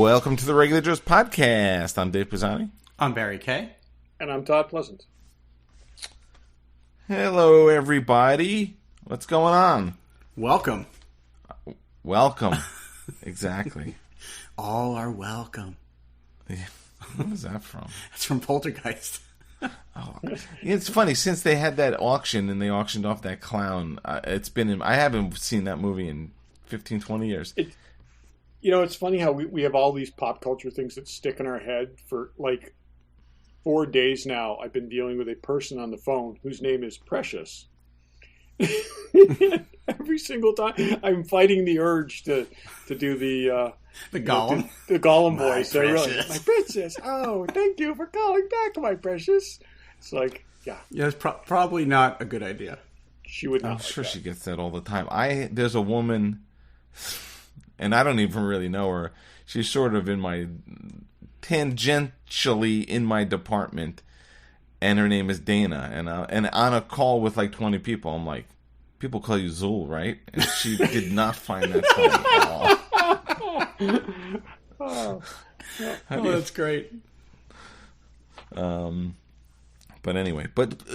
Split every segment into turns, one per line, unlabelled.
Welcome to the Regular Joe's podcast. I'm Dave Pisani.
I'm Barry Kay.
And I'm Todd Pleasant.
Hello, everybody. What's going on?
Welcome.
Welcome. Exactly.
All are welcome.
What was that from?
It's from Poltergeist.
Oh, it's funny, since they had that auction and they auctioned off that clown, I haven't seen that movie in 15, 20 years.
It's funny how we have all these pop culture things that stick in our head. For like 4 days now, I've been dealing with a person on the phone whose name is Precious. Every single time, I'm fighting the urge to do the
Gollum,
the Gollum voice.
My
Princess. Oh, thank you for calling back, my precious. It's like, yeah,
it's probably not a good idea.
She would not.
I'm sure she gets that all the time. There's a woman, and I don't even really know her. She's sort of tangentially in my department, and her name is Dana. And on a call with like 20 people, I'm like, people call you Zool, right? And she did not find that funny at all.
That's great.
But anyway,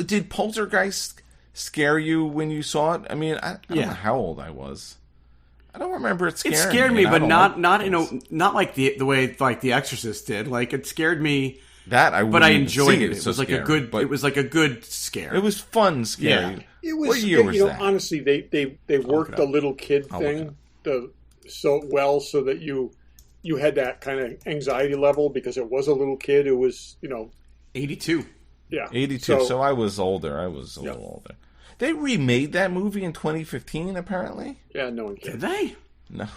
did Poltergeist scare you when you saw it? I mean, I don't know how old I was. I don't remember it scaring me.
It scared me, but not like the way like The Exorcist did. Like it scared me.
But I enjoyed it.
It was like a good. It was like a good scare.
It was fun, scary.
Yeah. It was.
What year was that?
Honestly, they worked the little kid thing so that you had that kind of anxiety level because it was a little kid. It was
82.
Yeah,
82. So I was older. I was a little older. They remade that movie in 2015, apparently.
Yeah, no one cared.
Did they?
No.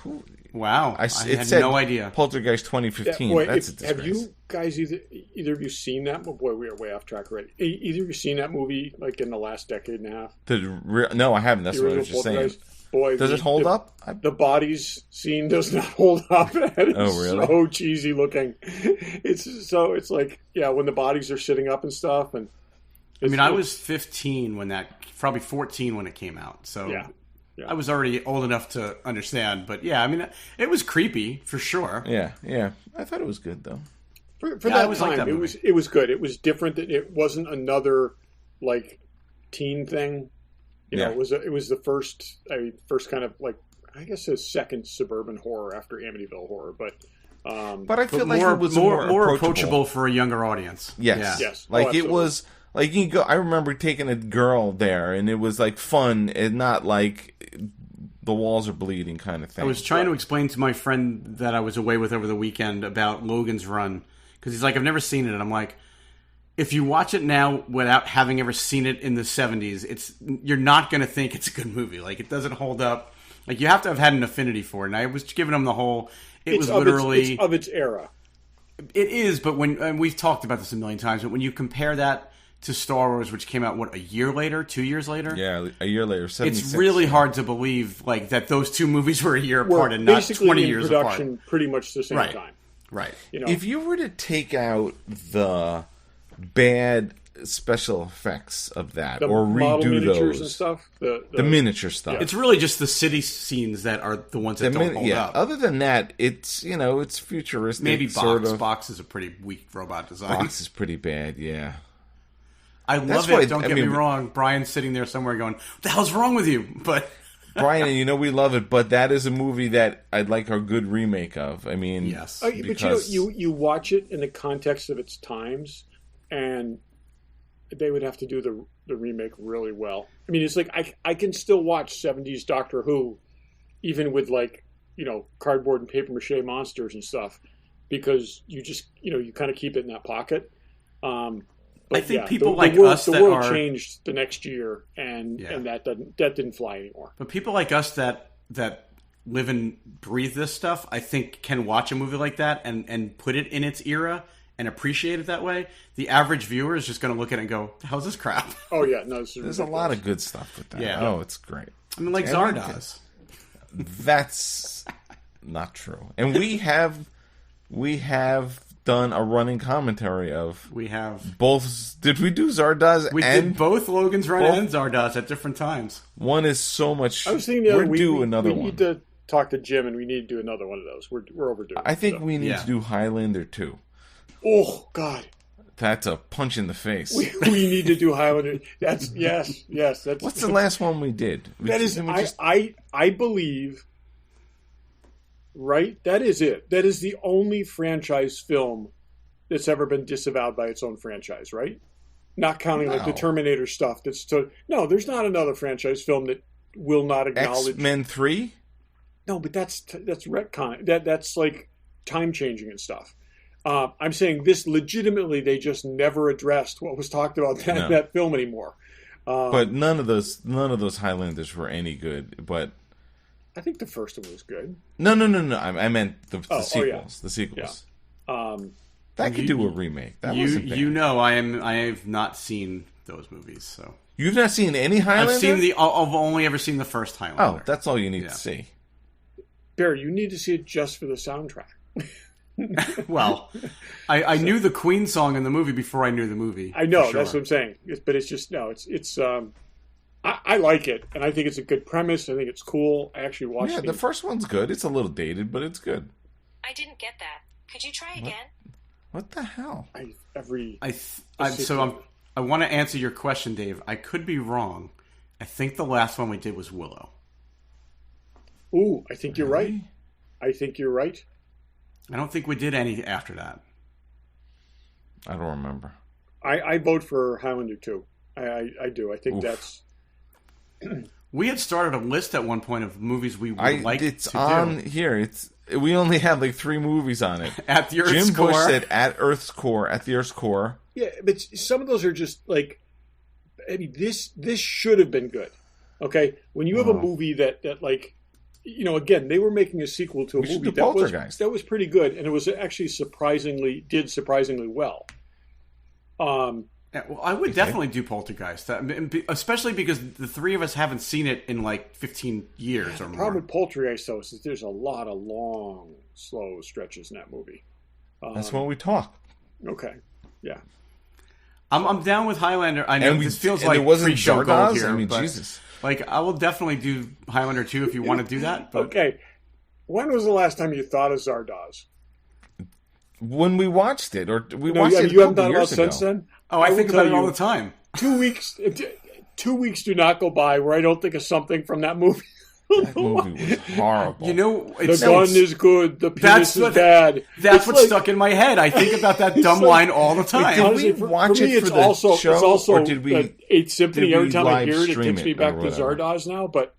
Wow. I had no idea.
Poltergeist 2015.
Boy,
That's a disgrace.
Have you guys either of you seen that? Oh boy, we are way off track already. Either of you seen that movie like in the last decade and a half?
No, I haven't. That's what I was just saying.
Boy,
does it hold up?
The bodies scene does not hold up. It's
really?
So cheesy looking. It's like, yeah, when the bodies are sitting up and stuff. And
I was 15 probably 14 when it came out. So
yeah.
I was already old enough to understand. But yeah, I mean, it was creepy for sure.
Yeah. I thought it was good though.
For that time, it was good. It was different. It wasn't another like teen thing. It was the first kind of like, I guess, a second suburban horror after Amityville Horror, but
I feel like
more,
it was
more approachable for a younger audience.
Yes. Like it was like you go. I remember taking a girl there, and it was like fun, and not like the walls are bleeding kind of thing.
I was trying to explain to my friend that I was away with over the weekend about Logan's Run because he's like, I've never seen it, and I'm like, if you watch it now without having ever seen it in the 70s, you're not going to think it's a good movie. Like, it doesn't hold up. Like, you have to have had an affinity for it. And I was giving him the whole... It's
of its era.
It is, but and we've talked about this a million times, but when you compare that to Star Wars, which came out, a year later? 2 years later?
Yeah, a year later. 76.
It's really hard to believe like that those two movies were a year apart and not 20 years apart.
Production pretty much the same time.
Right.
If you were to take out the bad special effects of that or redo those
and stuff,
the miniature stuff,
it's really just the city scenes that are the ones that don't hold up.
Other than that, it's it's futuristic.
Maybe
Box.
Box is a pretty weak robot design.
Box is pretty bad. Yeah,
I love it. Don't get me wrong. Brian's sitting there somewhere going, "What the hell's wrong with you?" But
Brian, we love it, but that is a movie that I'd like a good remake of. I mean,
yes,
but you watch it in the context of its times. And they would have to do the remake really well. I mean, it's like I can still watch 70s Doctor Who, even with like, cardboard and paper mache monsters and stuff, because you just, you kind of keep it in that pocket. But
I think the
world changed the next year, and that didn't fly anymore.
But people like us that live and breathe this stuff, I think, can watch a movie like that and put it in its era and appreciate it that way. The average viewer is just going to look at it and go, how's this crap?
Oh, yeah. No,
there's a lot of good stuff with that. Yeah. Oh, it's great.
I mean, like Zardoz.
That's not true. And we have done a running commentary of...
We have.
Both... Did we do Zardoz
We did both Logan's Run and Zardoz at different times.
One is so much...
I was thinking the other week,
another
we
one.
need to talk to Jim, and we need to do another one of those. We're overdue.
I think we need to do Highlander 2.
Oh God,
that's a punch in the face.
We need to do Highlander. That's yes. That's
what's the last one we did?
I believe. Right, that is it. That is the only franchise film that's ever been disavowed by its own franchise. Right, not counting like the Terminator stuff. No, there's not another franchise film that will not acknowledge
X-Men 3.
No, but that's retcon. That's like time changing and stuff. I'm saying this legitimately. They just never addressed what was talked about that film anymore.
But none of those Highlanders were any good. But
I think the first one was good.
No. I meant the sequels. Oh, yeah. The sequels. Yeah. That could do a remake. That wasn't bad.
I have not seen those movies. So
you've not seen any Highlander?
I've only ever seen the first Highlander.
Oh, that's all you need to see.
Barry, you need to see it just for the soundtrack.
Well, I knew the Queen song in the movie before I knew the movie.
I know, that's what I'm saying. But it's just I like it, and I think it's a good premise. I think it's cool. I actually watched it.
Yeah, the first one's good. It's a little dated, but it's good.
I didn't get that. Could you try again?
What the hell?
I want to answer your question, Dave. I could be wrong. I think the last one we did was Willow.
Ooh, I think you're right. I think you're right.
I don't think we did any after that.
I don't remember.
I vote for Highlander 2. I do. I think that's...
We had started a list at one point of movies we would like to do.
It's on here. We only had like 3 movies on it.
At the Earth's Core.
Jim Bush said at Earth's Core. At the Earth's Core.
Yeah, but some of those are just like... I mean, this should have been good. Okay? When you have a movie that like... You know, again, they were making a sequel to a movie that was pretty good, and it was actually surprisingly well.
Yeah, well, I would definitely do Poltergeist, especially because the 3 of us haven't seen it in like 15 years or more.
The problem with Poltergeist, though, is there's a lot of long, slow stretches in that movie.
That's when we talk.
Okay, yeah.
I'm down with Highlander. I know this feels like
it wasn't
pre-show gold here.
I mean,
but,
Jesus.
Like, I will definitely do Highlander 2 if you want to do that. But...
Okay. When was the last time you thought of Zardoz?
When we watched it, or we watched it
you haven't thought about it since then?
Oh, I think about it all the time.
2 weeks do not go by where I don't think of something from that movie.
That movie was horrible.
You know,
the gun is good. The penis is bad.
That's what's stuck in my head. I think about that dumb line all the time.
Honestly, for me, it's also the 8th Symphony. Every time I hear it, it takes me back to Zardoz now. But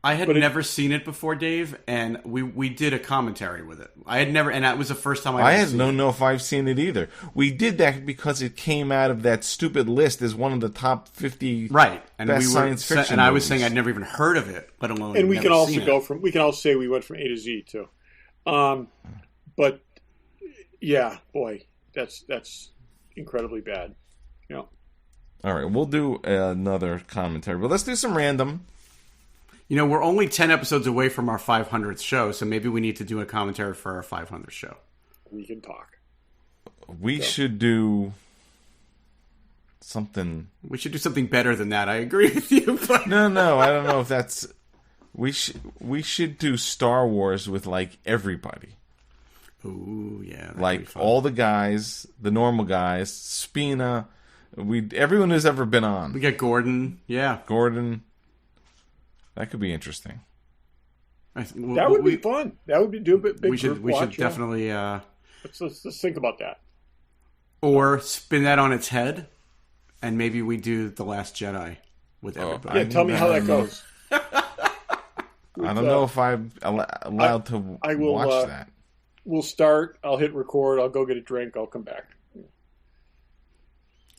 I had never seen it before, Dave, and we did a commentary with it. I had never, and that was the first time
I don't know if I've seen it either. We did that because it came out of that stupid list as one of the top 50 best science fiction.
And I was saying I'd never even heard of it, let alone.
And we can also say we went from A to Z too. But yeah, boy, that's incredibly bad. Yeah.
All right, we'll do another commentary, but let's do some random.
You know, we're only 10 episodes away from our 500th show, so maybe we need to do a commentary for our 500th show.
We can talk.
We should do something...
We should do something better than that. I agree with you. But...
No, I don't know if that's... We should do Star Wars with, like, everybody.
Ooh, yeah.
Like, all the guys, the normal guys, Spina, everyone who's ever been on.
We get Gordon, yeah.
Gordon... That could be interesting.
That would be fun. That would be do a big
We should definitely.
Let's think about that.
Or spin that on its head, and maybe we do The Last Jedi with everybody.
Yeah, tell me how that goes.
I don't know if I'm allowed to watch that.
We'll start. I'll hit record. I'll go get a drink. I'll come back.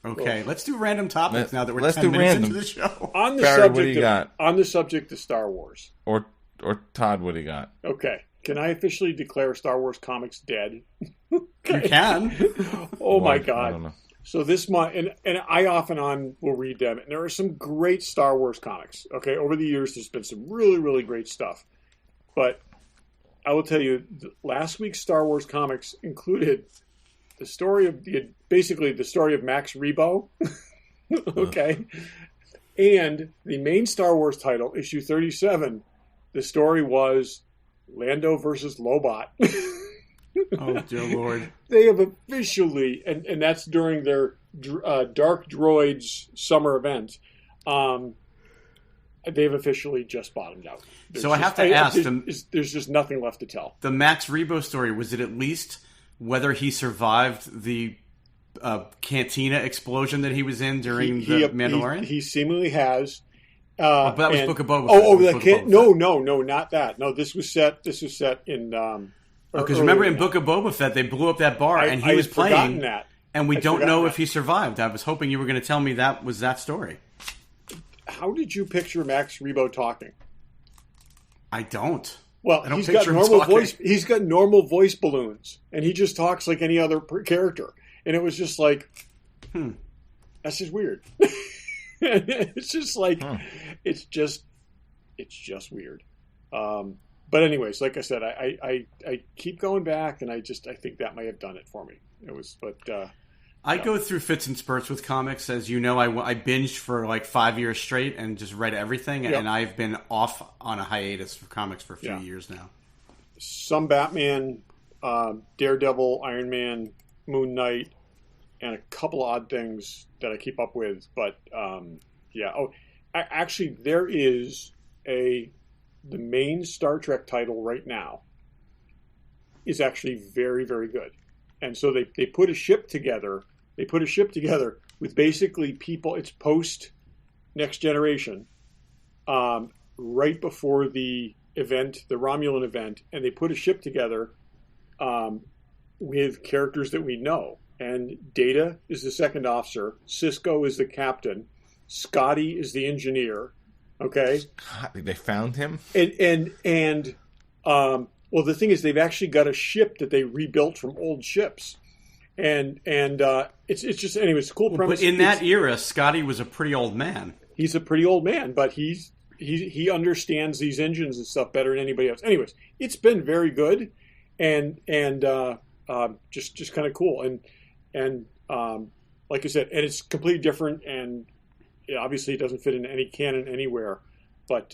Okay, let's do random topics now that we're 10 minutes into the show.
On the
Barry, what do you got?
On the subject of Star Wars.
Or Todd, what do you got?
Okay. Can I officially declare Star Wars comics dead?
Okay. You can.
Oh, my God.
I don't know.
So this month, and I off and on will read them, and there are some great Star Wars comics. Okay, over the years, there's been some really, really great stuff. But I will tell you, last week's Star Wars comics included... the story of Max Rebo, okay, and the main Star Wars title, issue 37. The story was Lando versus Lobot.
Oh, dear Lord.
They have officially, and that's during their Dark Droids summer event, they've officially just bottomed out.
So I have to ask them.
There's just nothing left to tell.
The Max Rebo story, was it at least whether he survived the cantina explosion that he was in during the Mandalorian?
He seemingly has.
But that was Book of Boba Fett.
No, not that. No, this was set in.
Because remember in Book of Boba Fett, they blew up that bar and he was playing.
That.
And we don't know if he survived. I was hoping you were going to tell me that was that story.
How did you picture Max Rebo talking?
I don't.
Well, he's got normal voice. He's got normal voice balloons, and he just talks like any other character. And it was just like, that's just weird. It's just like, it's just weird. But anyways, like I said, I keep going back, and I think that might have done it for me. It was, I
go through fits and spurts with comics. As you know, I binged for like 5 years straight and just read everything. Yep. And I've been off on a hiatus for comics for a few years now.
Some Batman, Daredevil, Iron Man, Moon Knight, and a couple of odd things that I keep up with. But actually, there is the main Star Trek title right now is actually very, very good. And so they put a ship together. They put a ship together with basically people. It's post Next Generation, right before the event, the Romulan event, and they put a ship together with characters that we know. And Data is the second officer. Cisco is the captain. Scotty is the engineer. Okay,
they found him.
Well, the thing is, they've actually got a ship that they rebuilt from old ships, and it's just anyway. It's a cool premise.
But in that era, Scotty was a pretty old man.
He's a pretty old man, but he understands these engines and stuff better than anybody else. Anyways, it's been very good, and just kind of cool, and like I said, and it's completely different, and obviously it doesn't fit in any canon anywhere, but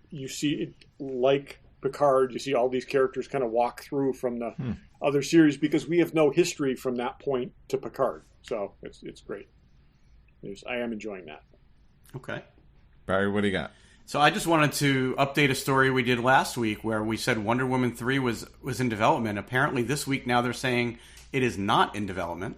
you see it like Picard, you see all these characters kind of walk through from the other series because we have no history from that point to Picard. So it's great. I am enjoying that.
Okay.
Barry, what do you got?
So I just wanted to update a story we did last week where we said Wonder Woman 3 was in development. Apparently this week now they're saying it is not in development.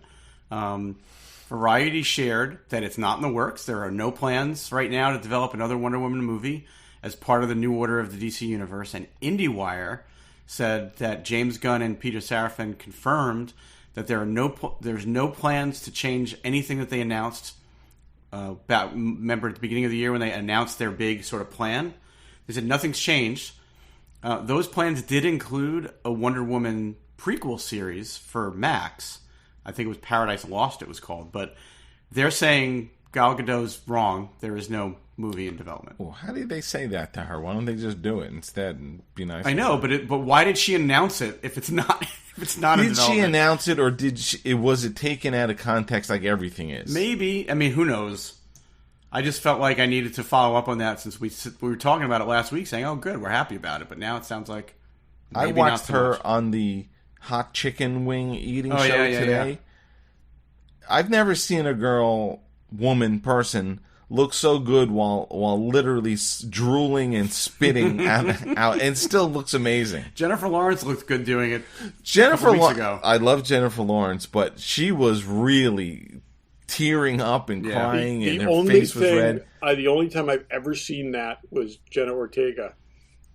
Variety shared that it's not in the works. There are no plans right now to develop another Wonder Woman movie as part of the new order of the DC Universe. And IndieWire said that James Gunn and Peter Safran confirmed that there's no plans to change anything that they announced. Remember at the beginning of the year when they announced their big sort of plan? They said nothing's changed. Those plans did include a Wonder Woman prequel series for Max. I think it was Paradise Lost it was called. But they're saying Gal Gadot's wrong. There is no movie in development.
Well, how did they say that to her? Why don't they just do it instead and be nice?
I know, but why did she announce it if it's not in development? Did she
announce it, or was it taken out of context like everything is?
Maybe. I mean, who knows? I just felt like I needed to follow up on that since we were talking about it last week, saying, "Oh, good, we're happy about it." But now it sounds like maybe
I watched her on the hot chicken wing eating show today. Yeah. I've never seen a person look so good while literally drooling and spitting out, and still looks amazing.
Jennifer Lawrence looked good doing it.
Weeks ago. I love Jennifer Lawrence, but she was really tearing up and crying, and her face was red.
The only time I've ever seen that was Jenna Ortega,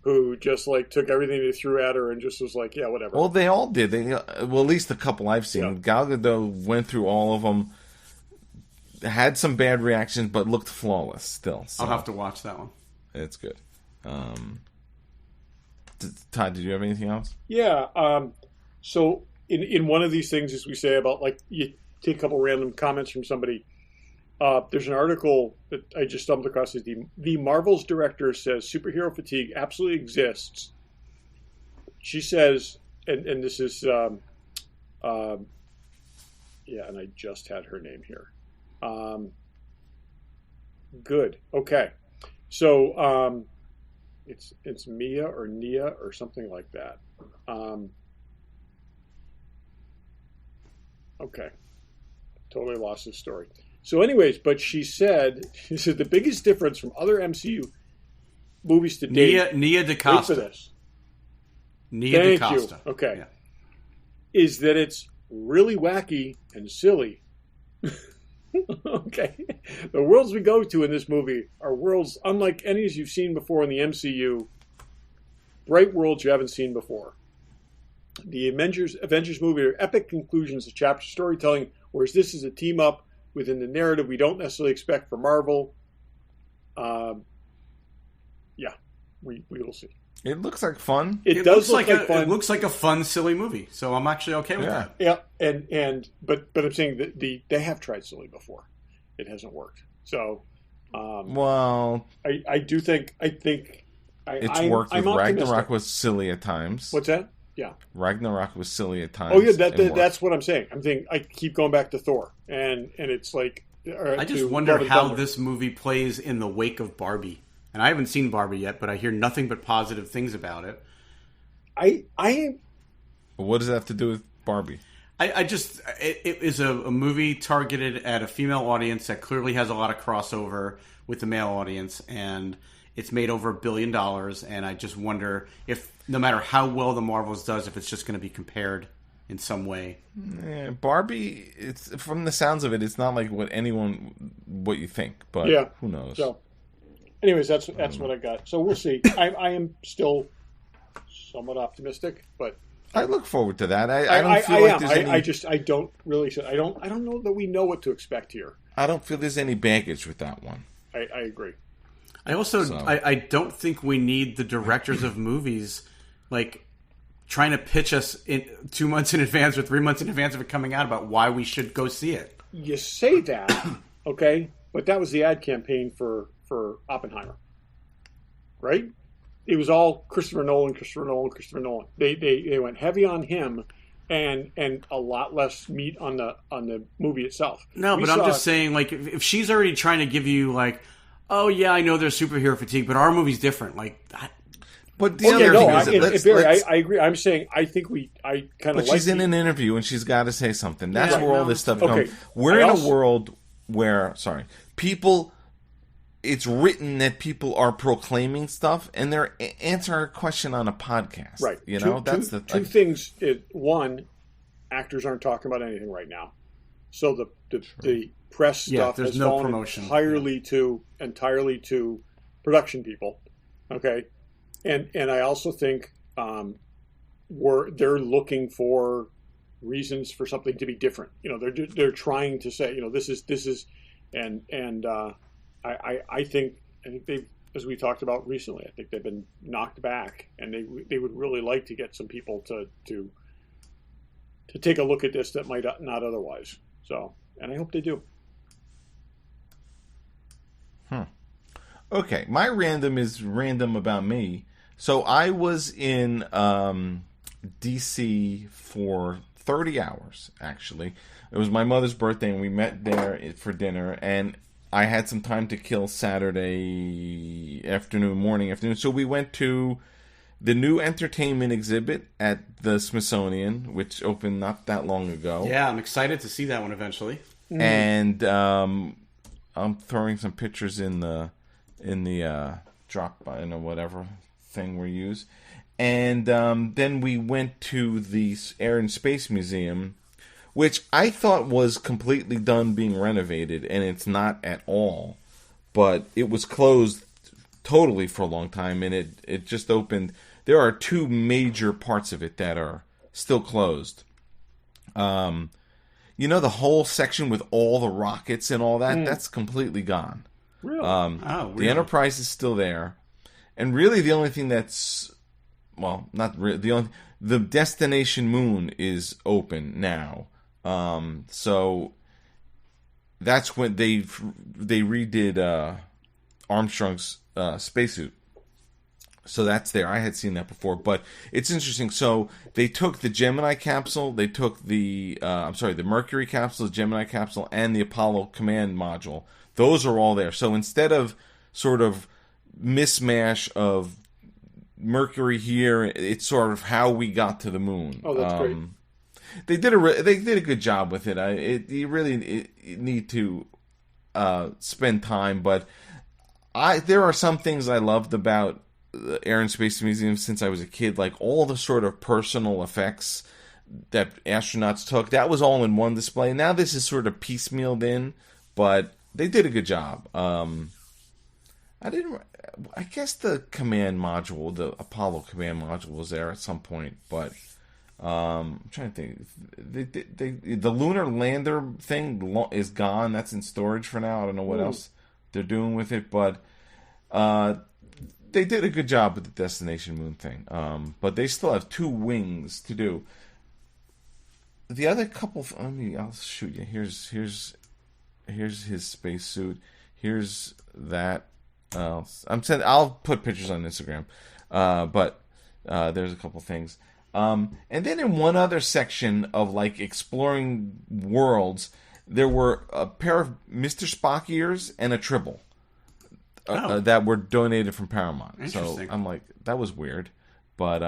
who just like took everything they threw at her and just was like, yeah, whatever.
Well, they all did. At least a couple I've seen. Yeah. Gal Gadot went through all of them. Had some bad reactions, but looked flawless still. So.
I'll have to watch that one.
It's good. Todd, did you have anything else?
Yeah. So in one of these things, as we say about like you take a couple random comments from somebody, there's an article that I just stumbled across. Is the Marvel's director says superhero fatigue absolutely exists. She says, and this is, and I just had her name here. Good. Okay. So It's Mia or Nia or something like that. Okay, totally lost the story. So, anyways, but she said the biggest difference from other MCU movies to date.
Nia
Wait
DaCosta.
for this.
Nia
Thank
DaCosta.
you. Okay,
Yeah.
is that it's really wacky and silly. Okay, the worlds we go to in this movie are worlds unlike any as you've seen before in the MCU. Bright worlds you haven't seen before. The Avengers movie are epic conclusions to chapter storytelling, whereas this is a team up within the narrative we don't necessarily expect for Marvel. Yeah, we will see.
It looks like fun.
It does look like fun.
It looks like a fun, silly movie, so I'm actually okay with that.
Yeah, but I'm saying that they have tried silly before. It hasn't worked. So,
Well,
I think
it's
I'm
worked. With
optimistic.
Ragnarok was silly at times.
What's that? Yeah.
Ragnarok was silly at times.
Oh yeah,
and
that's what I'm saying. I'm thinking I keep going back to Thor, and it's like
I just wonder how this movie plays in the wake of Barbie. And I haven't seen Barbie yet, but I hear nothing but positive things about it.
What does that have to do with Barbie?
It is a movie targeted at a female audience that clearly has a lot of crossover with the male audience, and it's made over $1 billion. And I just wonder if, no matter how well the Marvels does, if it's just going to be compared in some way.
Yeah, Barbie, it's from the sounds of it, it's not like what you think, but
Yeah.
who knows?
So, anyways, that's what I got. So we'll see. I am still somewhat optimistic, but
I look forward to that. I don't feel like there's any...
I don't really. I don't know that we know what to expect here.
I don't feel there's any baggage with that one.
I agree.
I also I don't think we need the directors of movies like trying to pitch us in 2 months in advance or 3 months in advance of it coming out about why we should go see it.
You say that, okay, but that was the ad campaign for Oppenheimer, right? It was all Christopher Nolan. They went heavy on him, and a lot less meat on the movie itself.
No, but I'm just saying, like, if she's already trying to give you like, oh yeah, I know there's superhero fatigue, but our movie's different. Like that.
But the other thing is,
I agree. I'm saying I think I kind of.
But she's in an interview and she's got to say something. That's where all this stuff
comes.
Okay. We're in a world where, people. It's written that people are proclaiming stuff and they're answering a question on a podcast.
Right.
You know,
that's the two things. One, actors aren't talking about anything right now, so the press stuff has fallen entirely to production people. Okay, and I also think they're looking for reasons for something to be different. You know, they're trying to say, you know, this is and. I think they've, as we talked about recently, I think they've been knocked back, and they would really like to get some people to take a look at this that might not otherwise. So, and I hope they do.
Okay, my random is random about me. So I was in D.C. for 30 hours, actually. It was my mother's birthday, and we met there for dinner, and I had some time to kill Saturday morning afternoon. So we went to the new entertainment exhibit at the Smithsonian, which opened not that long ago.
Yeah, I'm excited to see that one eventually.
And I'm throwing some pictures in the drop by whatever thing we use. And then we went to the Air and Space Museum, which I thought was completely done being renovated, and it's not at all. But it was closed totally for a long time, and it just opened. There are two major parts of it that are still closed. You know, the whole section with all the rockets and all that, that's completely gone.
Really?
Really?
The Enterprise is still there. And really the only thing that's, well, not really, the Destination Moon is open now. So that's when they redid Armstrong's spacesuit. So that's there. I had seen that before, but it's interesting. So they took the Gemini capsule, they took the Mercury capsule, the Gemini capsule, and the Apollo command module. Those are all there. So instead of sort of mismatch of Mercury here. It's sort of how we got to the moon.
Oh, that's great.
They did a good job with it. You really need to spend time, but there are some things I loved about the Air and Space Museum since I was a kid, like all the sort of personal effects that astronauts took. That was all in one display. Now this is sort of piecemealed in, but they did a good job. I guess the command module, the Apollo command module, was there at some point, but I'm trying to think. The lunar lander thing is gone. That's in storage for now. I don't know what else they're doing with it, but they did a good job with the Destination Moon thing. But they still have 2 wings to do. The other couple, I'll shoot you. Here's his spacesuit. Here's that. I'll put pictures on Instagram. But there's a couple things. And then in one other section of like exploring worlds, there were a pair of Mr. Spock ears and a tribble that were donated from Paramount. So I'm like, that was weird. But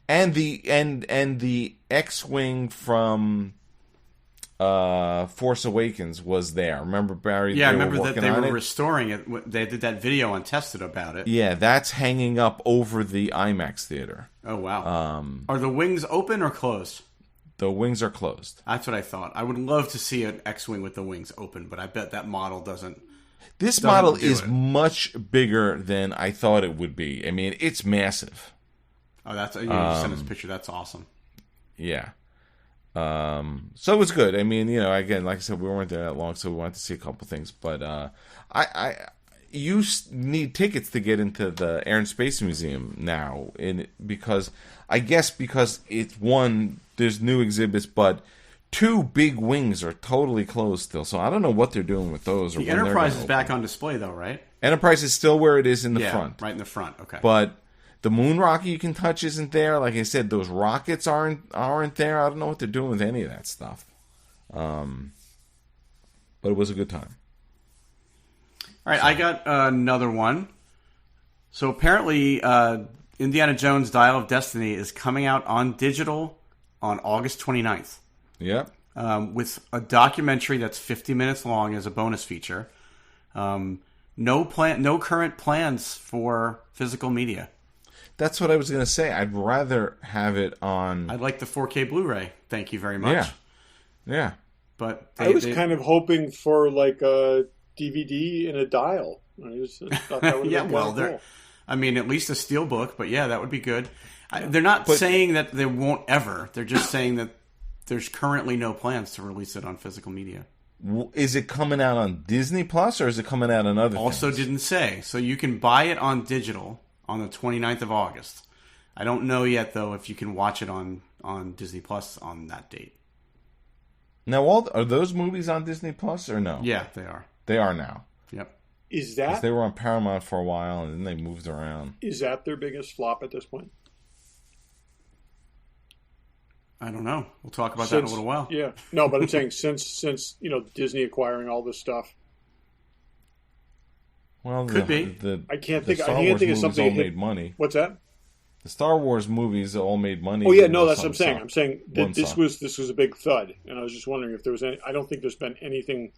and the X-wing from Force Awakens was there. Remember, Barry?
Yeah, I remember that they were restoring it. They did that video on Tested about it.
Yeah, that's hanging up over the IMAX theater.
Oh, wow. Are the wings open or closed?
The wings are closed.
That's what I thought. I would love to see an X-wing with the wings open, but I bet that model doesn't.
This model is much bigger than I thought it would be. I mean, it's massive.
Oh, you sent us a picture. That's awesome.
Yeah. So it was good. I mean, again, like I said, we weren't there that long, so we wanted to see a couple things. But you need tickets to get into the Air and Space Museum now, because it's one, there's new exhibits, but 2 big wings are totally closed still. So I don't know what they're doing with those.
The Enterprise is back on display, though, right?
Enterprise is still where it is in the front,
right in the front. Okay,
but the moon rocket you can touch isn't there. Like I said, those rockets aren't there. I don't know what they're doing with any of that stuff. But it was a good time.
All right, I got another one. So apparently, Indiana Jones Dial of Destiny is coming out on digital on August 29th.
Yep.
With a documentary that's 50 minutes long as a bonus feature. No current plans for physical media.
That's what I was going to say. I'd rather have it on...
I'd like the 4K Blu-ray. Thank you very much.
Yeah.
But
I was kind of hoping for like a DVD and a dial. I just thought that would be cool.
I mean, at least a steelbook, but yeah, that would be good. They're not saying that they won't ever. They're just saying that there's currently no plans to release it on physical media.
Is it coming out on Disney Plus or is it coming out on other
Also
things?
Didn't say. So you can buy it on digital on the 29th of August. I don't know yet, though, if you can watch it on Disney Plus on that date.
Now, are those movies on Disney Plus or no?
Yeah, they are.
They are now.
Yep.
Is that...
They were on Paramount for a while, and then they moved around.
Is that their biggest flop at this point?
I don't know. We'll talk about that in a little while.
Yeah. No, but I'm saying since Disney acquiring all this stuff.
Well,
could be.
I can't think of something
all made money.
What's that?
The Star Wars movies all made money.
Oh yeah, no, that's what I'm saying. I'm saying that this was a big thud, and I was just wondering if there was any. I don't think there's been anything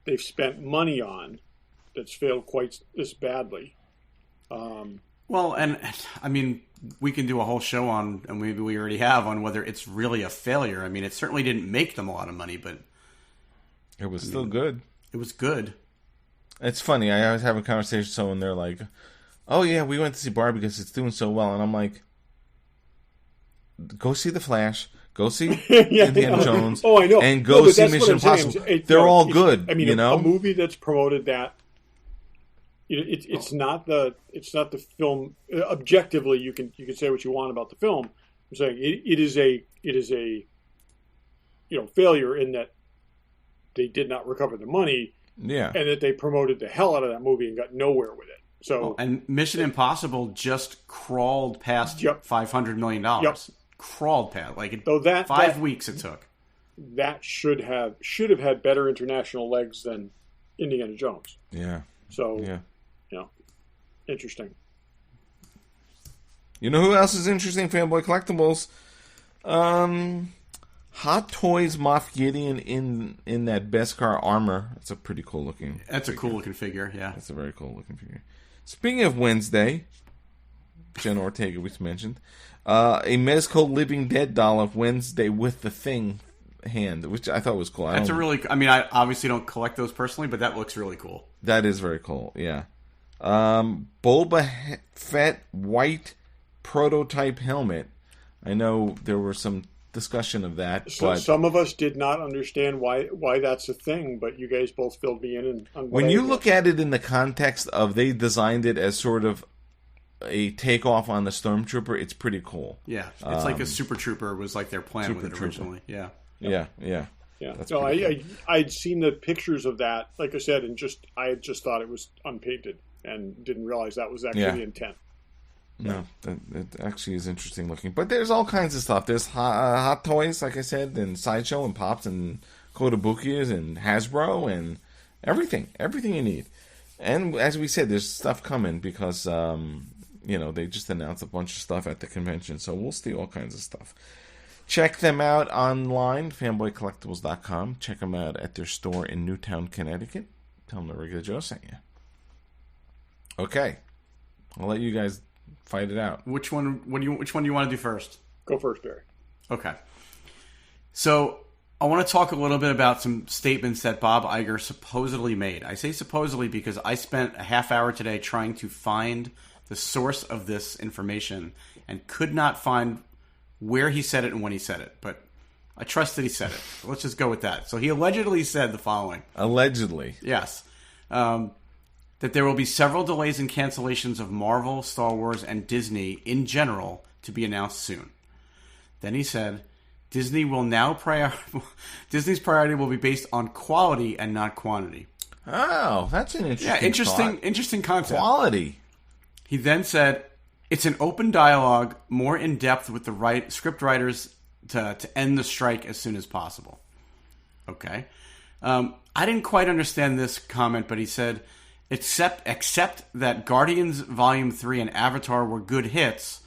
they've spent money on that's failed quite this badly.
Well, and I mean, we can do a whole show on, and maybe we already have, on whether it's really a failure. I mean, it certainly didn't make them a lot of money, but
it was still good.
It was good.
It's funny. I was having a conversation with someone. They're like, "Oh yeah, we went to see Barbie because it's doing so well," and I'm like, "Go see The Flash. Go see Indiana Jones.
Oh, I know.
And go see Mission Impossible. They're all good.
I mean,
a
movie that's promoted that. It's not the film. Objectively, you can say what you want about the film. I'm saying it is a failure in that they did not recover the money.
Yeah,
and that they promoted the hell out of that movie and got nowhere with it. So
and Mission Impossible just crawled past $500 million.
Yep.
Crawled past
that
5 weeks it took.
That should have had better international legs than Indiana Jones.
Yeah.
So interesting.
You know who else is interesting? Fanboy Collectibles. Hot Toys Moff Gideon in that Beskar armor. That's a pretty cool looking.
That's a cool looking figure. Yeah,
that's a very cool looking figure. Speaking of Wednesday, Jen Ortega we mentioned a Mezco Living Dead doll of Wednesday with the Thing hand, which I thought was cool.
I obviously don't collect those personally, but that looks really cool.
That is very cool. Yeah. Boba Fett white prototype helmet. I know there were some discussion of that, but
some of us did not understand why that's a thing, but you guys both filled me in.
When you look at it in the context of they designed it as sort of a takeoff on the Stormtrooper, it's pretty cool.
Yeah, it's like a Super Trooper was like their plan with it originally. Yeah.
Yeah.
That's no, I'd seen the pictures of that, like I said, and I had just thought it was unpainted and didn't realize that was actually the intent.
No, it actually is interesting looking. But there's all kinds of stuff. There's Hot Toys, like I said, and Sideshow and Pops and Kotobukiya and Hasbro and everything you need. And as we said, there's stuff coming because they just announced a bunch of stuff at the convention, so we'll see all kinds of stuff. Check them out online, fanboycollectibles.com. Check them out at their store in Newtown, Connecticut. Tell them the Regular Joe sent you. Okay, I'll let you guys fight it out.
Which one do you want to do first?
Go first, Barry.
Okay. So I want to talk a little bit about some statements that Bob Iger supposedly made. I say supposedly because I spent a half hour today trying to find the source of this information and could not find where he said it and when he said it. But I trust that he said it. So let's just go with that. So he allegedly said the following.
Allegedly.
Yes. That there will be several delays and cancellations of Marvel, Star Wars, and Disney in general to be announced soon. Then he said, Disney's priority will be based on quality and not quantity.
Oh, that's an
interesting concept.
Quality.
He then said, it's an open dialogue, more in depth with the script writers to end the strike as soon as possible. Okay. I didn't quite understand this comment, but he said, Except that Guardians Volume 3 and Avatar were good hits,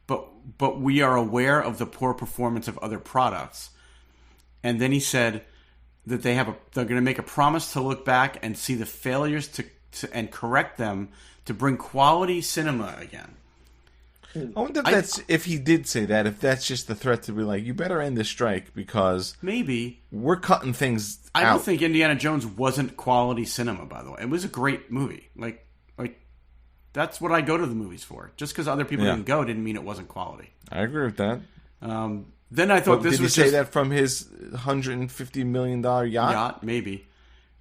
but we are aware of the poor performance of other products. And then he said that they're going to make a promise to look back and see the failures and correct them to bring quality cinema again.
I wonder if he did say that, if that's just the threat to be like, you better end the strike because
maybe
we're cutting things out.
I don't think Indiana Jones wasn't quality cinema, by the way. It was a great movie. Like that's what I go to the movies for. Just because other people didn't go didn't mean it wasn't quality.
I agree with that.
Then I thought this was
did he say that from his $150 million yacht?
Yacht, maybe.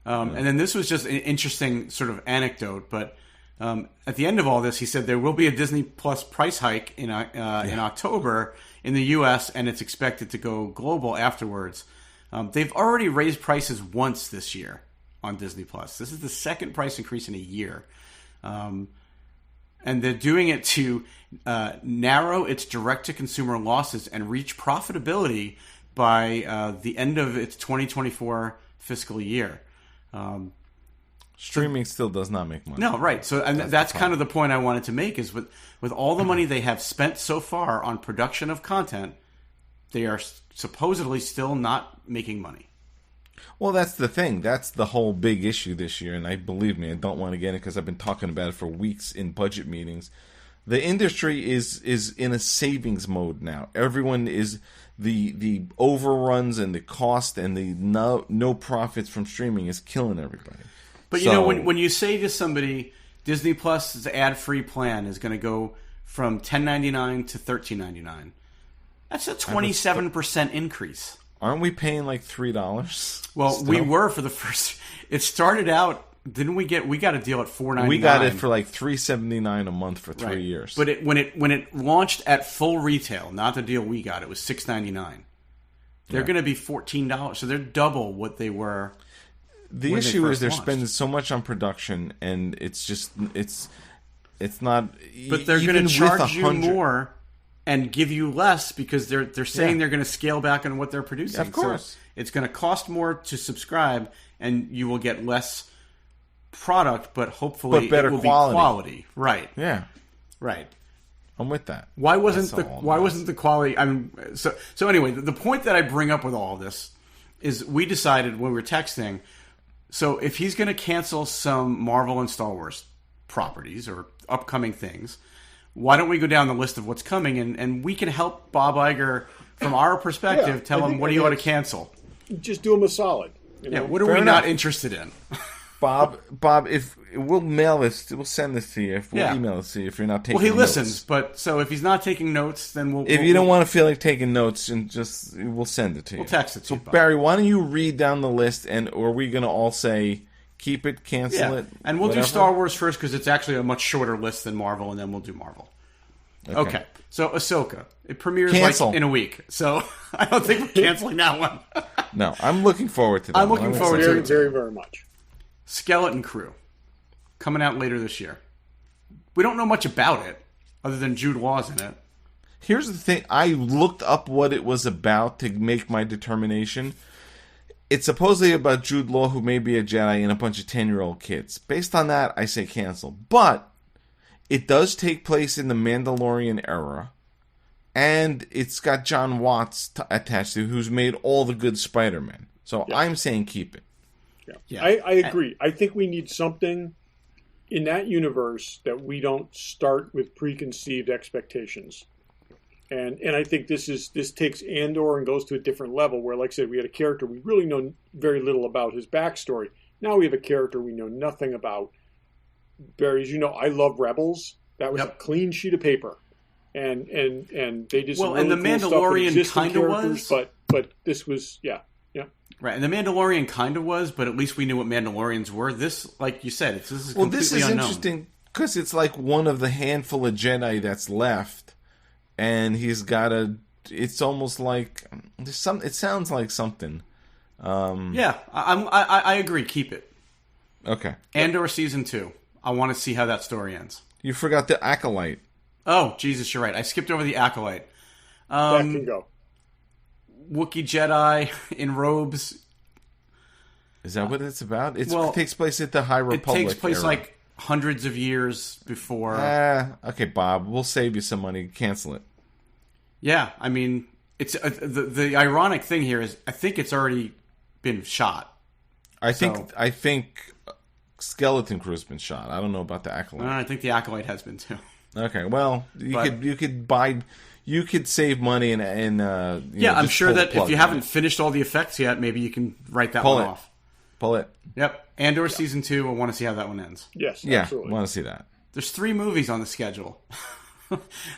And then this was just an interesting sort of anecdote, but at the end of all this, he said there will be a Disney Plus price hike in October in the U.S., and it's expected to go global afterwards. They've already raised prices once this year on Disney Plus. This is the second price increase in a year. And they're doing it to narrow its direct-to-consumer losses and reach profitability by the end of its 2024 fiscal year.
Streaming still does not make money.
No, right. So and that's kind of the point I wanted to make is with all the money they have spent so far on production of content, they are supposedly still not making money.
Well, that's the thing. That's the whole big issue this year. And believe me, I don't want to get it because I've been talking about it for weeks in budget meetings. The industry is in a savings mode now. Everyone is the overruns and the cost and the no profits from streaming is killing everybody.
But you know, when you say to somebody, Disney Plus's ad-free plan is going to go from $10.99 to $13.99, that's a 27% increase.
Aren't we paying like $3?
Well, still? We were for the first. It started out. Didn't we get? We got a deal at $4.99.
We got it for like $3.79 a month for 3 years.
But when it launched at full retail, not the deal we got, it was $6.99. They're going to be $14, so they're double what they were.
The issue is they're spending so much on production, and it's just it's not.
But they're going to charge you more and give you less because they're saying they're going to scale back on what they're producing.
Of course,
so it's going to cost more to subscribe, and you will get less product, but hopefully
better
it will
quality.
Be quality. Right?
Yeah.
Right.
I'm with that.
Why wasn't
That's
the
all
why
I'm
wasn't the quality? So anyway, the point that I bring up with all this is we decided when we were texting. So if he's going to cancel some Marvel and Star Wars properties or upcoming things, why don't we go down the list of what's coming and we can help Bob Iger from our perspective tell him what do you want to cancel.
Just do him a solid. You know?
Yeah, what are
Fair
we
enough.
not interested in?
Bob, if we'll mail this, we'll send this to you. We'll email this to you if you're not taking.
Well, he
notes.
listens, but so if he's not taking notes, then
If you don't want to feel like taking notes, and we'll send it to you.
We'll text it to
so
you, Bob.
Barry, why don't you read down the list, or are we going to all say keep it, cancel it,
and we'll
whatever?
do Star Wars first because it's actually a much shorter list than Marvel, and then we'll do Marvel. Okay. So Ahsoka, it premieres like in a week, so I don't think we're canceling that one.
No, I'm looking forward to that.
I'm looking forward to
very,
it.
very, very much.
Skeleton Crew, coming out later this year. We don't know much about it, other than Jude Law's in it.
Here's the thing. I looked up what it was about to make my determination. It's supposedly about Jude Law, who may be a Jedi, and a bunch of 10-year-old kids. Based on that, I say cancel. But it does take place in the Mandalorian era, and it's got John Watts attached to, who's made all the good Spider-Men. So I'm saying keep it.
Yeah. I agree. I think we need something in that universe that we don't start with preconceived expectations. And I think this takes Andor and goes to a different level where, like I said, we had a character we really know very little about his backstory. Now we have a character we know nothing about. Barry, as you know, I love Rebels. That was a clean sheet of paper. And they did some really
and the
cool stuff with
Mandalorian
existing
kind of
characters,
was.
but this was, yeah.
Right, and the Mandalorian kind of was, but at least we knew what Mandalorians were. This, like you said, this is completely
this is
unknown.
Interesting because it's like one of the handful of Jedi that's left, and he's got a. It's almost like there's some. It sounds like something.
Yeah, I agree. Keep it.
Okay.
Andor season 2. I want to see how that story ends.
You forgot the Acolyte.
Oh, Jesus, you're right. I skipped over the Acolyte.
That can go.
Wookiee Jedi in robes.
Is that what it's about? It
well,
takes place at the High Republic.
It takes place
era.
like hundreds of years before.
Okay, Bob. We'll save you some money. Cancel it.
Yeah, I mean, it's the ironic thing here is I think it's already been shot.
I think Skeleton Crew's been shot. I don't know about the Acolyte.
I think the Acolyte has been too.
Okay, well, you could save money and
I'm sure that if you haven't finished all the effects yet, maybe you can write that one off.
Pull it.
Yep. Andor season 2. I want to see how that one ends.
Yes,
yeah,
absolutely.
I want to see that.
There's 3 movies on the schedule.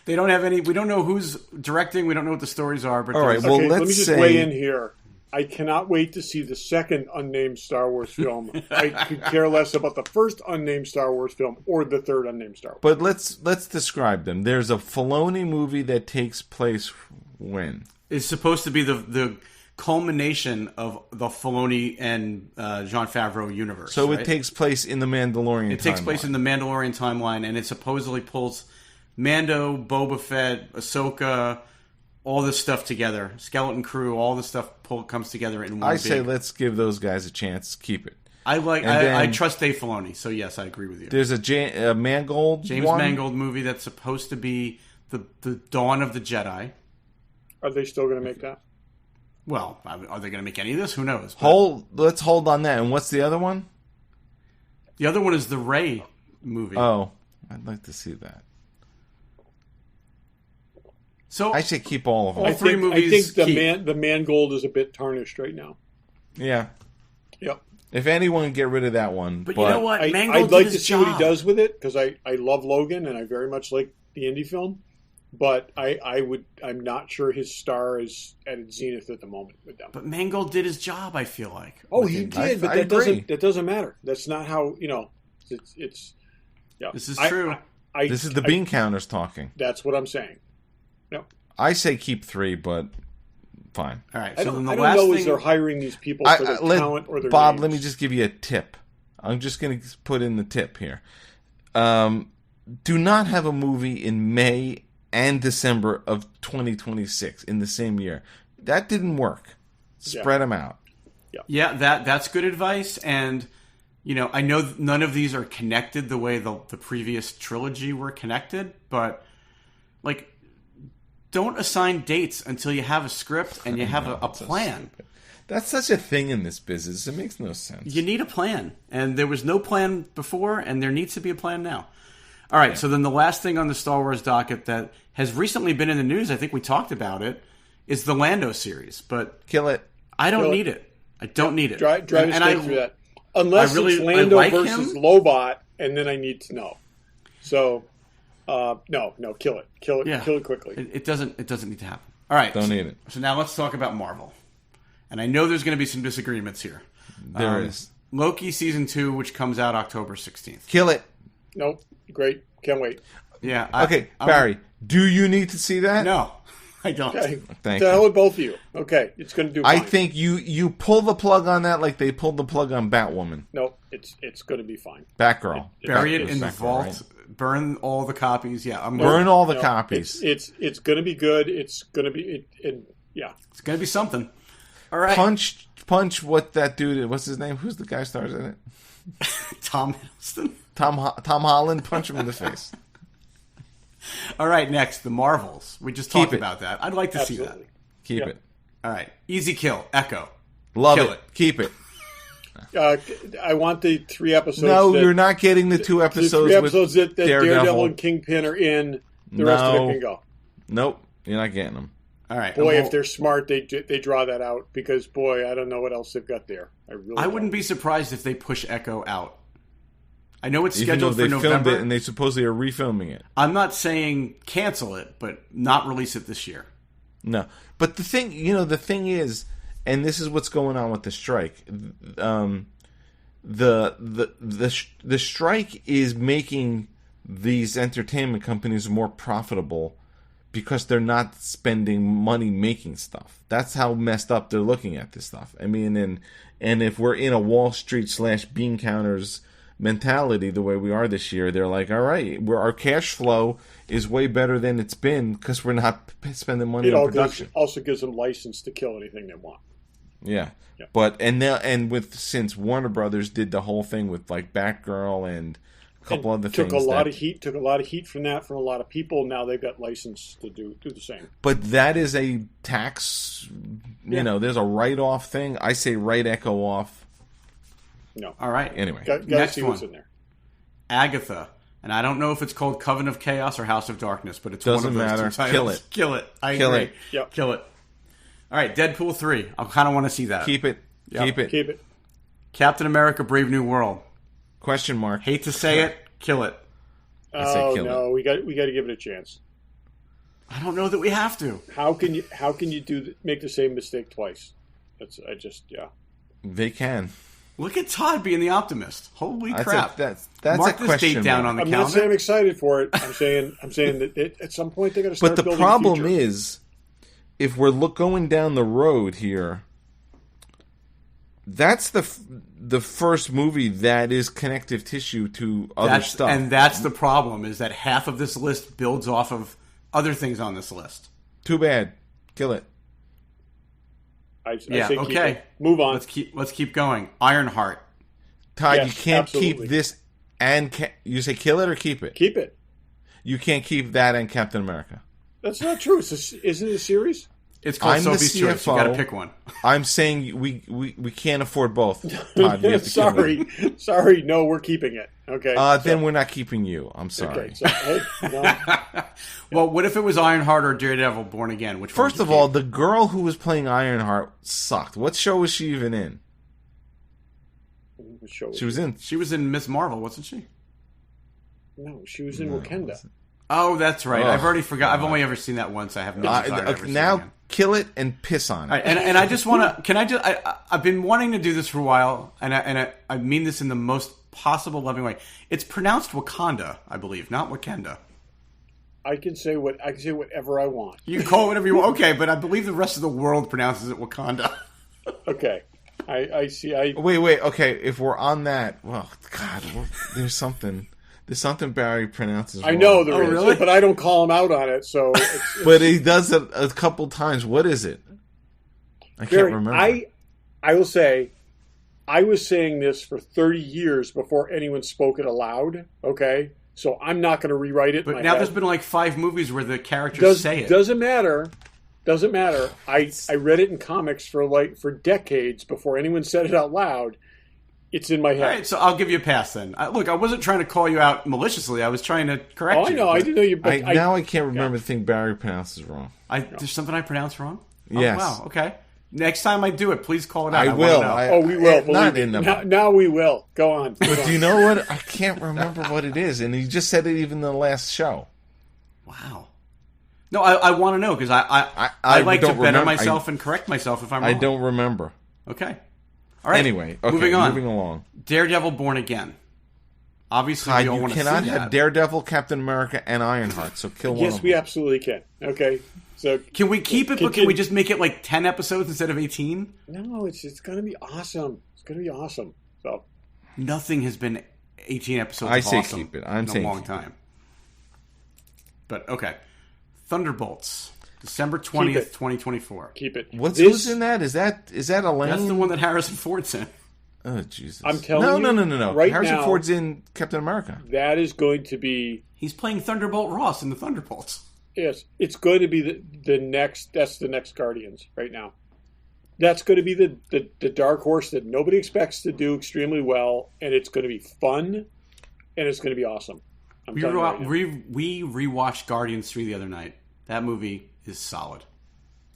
They don't have any. We don't know who's directing. We don't know what the stories are. But
all right. Well,
let me just weigh in here. I cannot wait to see the second unnamed Star Wars film. I could care less about the first unnamed Star Wars film or the third unnamed Star Wars.
But let's describe them. There's a Filoni movie that takes place when?
It's supposed to be the culmination of the Filoni and Jon Favreau universe.
So
right?
it takes place in the Mandalorian.
It takes place in the Mandalorian timeline, and it supposedly pulls Mando, Boba Fett, Ahsoka, all this stuff together. Skeleton Crew, all this stuff comes together in one.
I say let's give those guys a chance. Keep it.
I trust Dave Filoni, so yes, I agree with you.
There's a Mangold
James Mangold movie that's supposed to be the Dawn of the Jedi.
Are they still going to make that?
Well, are they going to make any of this? Who knows?
Let's hold on that. And what's the other one?
The other one is the Rey movie.
Oh, I'd like to see that.
So
I should keep all of them.
I think the Mangold is a bit tarnished right now.
Yeah.
Yep.
If anyone, get rid of that one.
But you know what?
I'd like to see what he does with it because I love Logan and I very much like the indie film. But I'm not sure his star is at its zenith at the moment with them.
But Mangold did his job, I feel like.
Oh, he did, but that doesn't matter. That's not how it's. Yeah.
This is true.
This is the bean counters talking.
That's what I'm saying. No.
I say keep 3, but fine.
All right.
I
So
don't
then
know if they're hiring these people for their talent or their
Bob,
names.
let me just give you a tip. I'm just going to put in the tip here. Do not have a movie in May and December of 2026 in the same year. That didn't work. Spread them out.
Yeah, that's good advice. And, I know none of these are connected the way the previous trilogy were connected, but Like, don't assign dates until you have a script and you have a plan.
That's such a thing in this business. It makes no sense.
You need a plan. And there was no plan before, and there needs to be a plan now. All right, so then the last thing on the Star Wars docket that has recently been in the news, I think we talked about it, is the Lando series. But
Kill it.
I don't need it. I don't need it.
Drive a stake through that. Unless it's Lando versus Lobot, and then I need to know. So, no, kill it. Kill it quickly.
It doesn't need to happen. All right.
Don't need it.
So now let's talk about Marvel. And I know there's going to be some disagreements here.
There is.
Loki Season 2, which comes out October 16th.
Kill it.
Nope. Great. Can't wait.
Yeah.
Barry, do you need to see that?
No, I don't.
Okay.
Thank
To
you.
hell with both of you. Okay. It's going to do fine.
I think you pull the plug on that like they pulled the plug on Batwoman.
Nope. It's going to be fine.
Batgirl.
Bury it in the
Batgirl,
vault.
right?
Burn all the copies. Yeah.
Burn all the copies.
It's going to be good. It's going to be... yeah.
It's going to be something. All right.
Punch what that dude... What's his name? Who's the guy stars in it?
Tom Hiddleston.
Tom Holland. Punch him in the face.
All right, next, the Marvels. We just talked about that. I'd like to see that.
Keep it.
All right. Easy kill. Echo.
Love
Kill
it. Keep it.
I want the 3 episodes.
No, you're not getting the 2 episodes.
The 3 episodes
with
that Daredevil and Kingpin are in. The rest of it can go.
Nope, you're not getting them.
All right.
Boy, if they're smart, they draw that out because boy, I don't know what else they've got there. I
wouldn't be surprised if they push Echo out. I know it's
Even though
scheduled
they
for November.
filmed it and they supposedly are refilming it.
I'm not saying cancel it, but not release it this year.
No, but the thing is, and this is what's going on with the strike. The strike is making these entertainment companies more profitable because they're not spending money making stuff. That's how messed up they're looking at this stuff. I mean, and if we're in a Wall Street / bean counters mentality the way we are this year, they're like, all right, our cash flow is way better than it's been because we're not spending money on production.
It also gives them license to kill anything they want.
Yeah. But since Warner Brothers did the whole thing with like Batgirl and a couple other things,
took a lot of heat from that from a lot of people. Now they've got license to do the same.
But that is a tax. There's a write-off thing. I say write Echo off.
No. All right.
Anyway,
next
see
one.
what's in there.
Agatha, and I don't know if it's called Coven of Chaos or House of Darkness, but it's
doesn't
one of those
matter.
two titles. Kill it. I
Kill
agree.
it.
Yep.
Kill it. All right, Deadpool 3. I kind of want to see that.
Keep it.
Yep.
Keep it.
Captain America: Brave New World.
Question mark.
Hate to say it. Kill it.
We got to give it a chance.
I don't know that we have to.
How can you make the same mistake twice?
They can.
Look at Todd being the optimist. Holy crap!
That's
Mark
a
this
question
date down
mark.
on the
I'm
calendar.
not saying I'm excited for it. I'm saying that at some point they got to start.
But the
building
problem
future.
is, if we're going down the road here, that's the first movie that is connective tissue to other stuff,
and that's the problem. Is that half of this list builds off of other things on this list.
Too bad. Kill it.
I say keep
okay.
it. Move on.
Let's keep going. Ironheart.
Todd,
Yes,
you can't
absolutely.
keep this and you say kill it or keep it?
Keep it.
You can't keep that and Captain America.
That's not true. Isn't it a series?
It's called
I'm the
Sophie's Choice. You got to
CFO.
pick one.
I'm saying we can't afford both. Todd, we have to kill it.
Sorry. No, we're keeping it. Okay.
Then we're not keeping you. I'm sorry.
Okay. So, hey, no.
Well, what if it was Ironheart or Daredevil Born Again? Which one
First
would
of
you
all,
keep?
the girl who was playing Ironheart sucked. What show was she even in? She was in.
She was in Miss Marvel, wasn't she?
No, she was in Wakanda.
Oh, that's right.
Oh,
I've already forgot. I've only ever seen that once. I have no desire to ever see it
now
again.
kill it and piss on it.
All right, and I just want to. Can I just? I've been wanting to do this for a while, and I mean this in the most possible loving way. It's pronounced Wakanda, I believe, not Wakanda.
I can say whatever I want.
You can call it whatever you want. Okay, but I believe the rest of the world pronounces it Wakanda.
Okay. I see.
Wait. Okay, if we're on that, well, God, there's something Barry pronounces wrong.
I know there is,
really?
but I don't call him out on it. So, it's
But he does it a couple times. What is it? I can't remember.
I will say, I was saying this for 30 years before anyone spoke it aloud. Okay, So I'm not going to rewrite it.
But
in
now
my
there's
head.
been like 5 movies where the characters say it.
Doesn't matter. Doesn't matter. I read it in comics for decades before anyone said it out loud. It's in my head.
All right, so I'll give you a pass then. I wasn't trying to call you out maliciously. I was trying to correct you.
I know. I didn't know you. But
now I can't remember the thing Barry pronounces wrong.
There's something I pronounced wrong?
Yes.
Oh, wow. Okay. Next time I do it, please call it out.
I will.
we will.
Not in the...
Now we will. Go on.
But do you know what? I can't remember what it is. And you just said it even in the last show.
Wow. No, I want to know because I like to better myself and correct myself if I'm wrong.
I don't remember.
Okay. All right.
Anyway, okay,
moving
along.
Daredevil Born Again. Obviously, we all want to see that.
You cannot have Daredevil, Captain America, and Ironheart, so kill one of them.
Yes, we absolutely can. Okay. So
can we keep it, but can we just make it like 10 episodes instead of 18?
No, it's going to be awesome. It's going to be awesome. So
nothing has been 18 episodes
I
of
say
awesome
keep it. I'm
in
saying
a long time. But, okay. Thunderbolts. December 20th, 2024.
Keep it.
Who's in that? Is that Elaine?
That's the one that Harrison Ford's in.
Oh, Jesus.
I'm telling you.
No.
Right
Harrison
now,
Ford's in Captain America.
That is going to be...
He's playing Thunderbolt Ross in the Thunderbolts.
Yes. It's going to be the next... That's the next Guardians right now. That's going to be the dark horse that nobody expects to do extremely well, and it's going to be fun, and it's going to be awesome.
We rewatched Guardians 3 the other night. That movie is solid.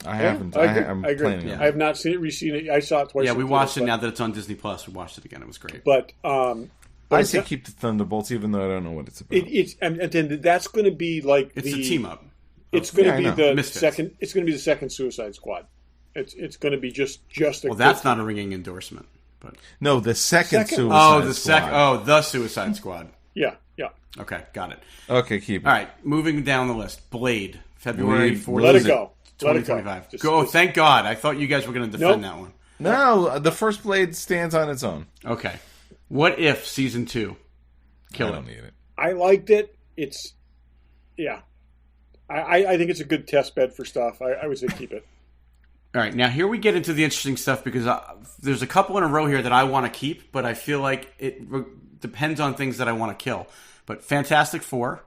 I haven't. I'm
I agree.
planning on it.
I have not seen it, re-seen it. I saw it twice.
Yeah, we watched it now that it's on Disney Plus. We watched it again. It was great.
But
I say keep the Thunderbolts, even though I don't know what it's about.
And then that's going to be like
it's a team up.
It's going to be the
Misfits.
second. It's going to be the second Suicide Squad. It's going to be just a.
Well, that's not a ringing endorsement. But
no, the second Suicide
Squad. The Suicide Squad.
Yeah.
Okay, got it.
Okay, keep it.
All right, moving down the list. Blade, February 4th.
Let it go.
2025. Go. Thank God. I thought you guys were going to defend that one.
No, the first Blade stands on its own.
Okay. What if season 2?
I don't need it.
I liked it. It's, yeah. I think it's a good test bed for stuff. I would say keep it.
All right, now here we get into the interesting stuff because there's a couple in a row here that I want to keep, but I feel like it depends on things that I want to kill. But Fantastic Four.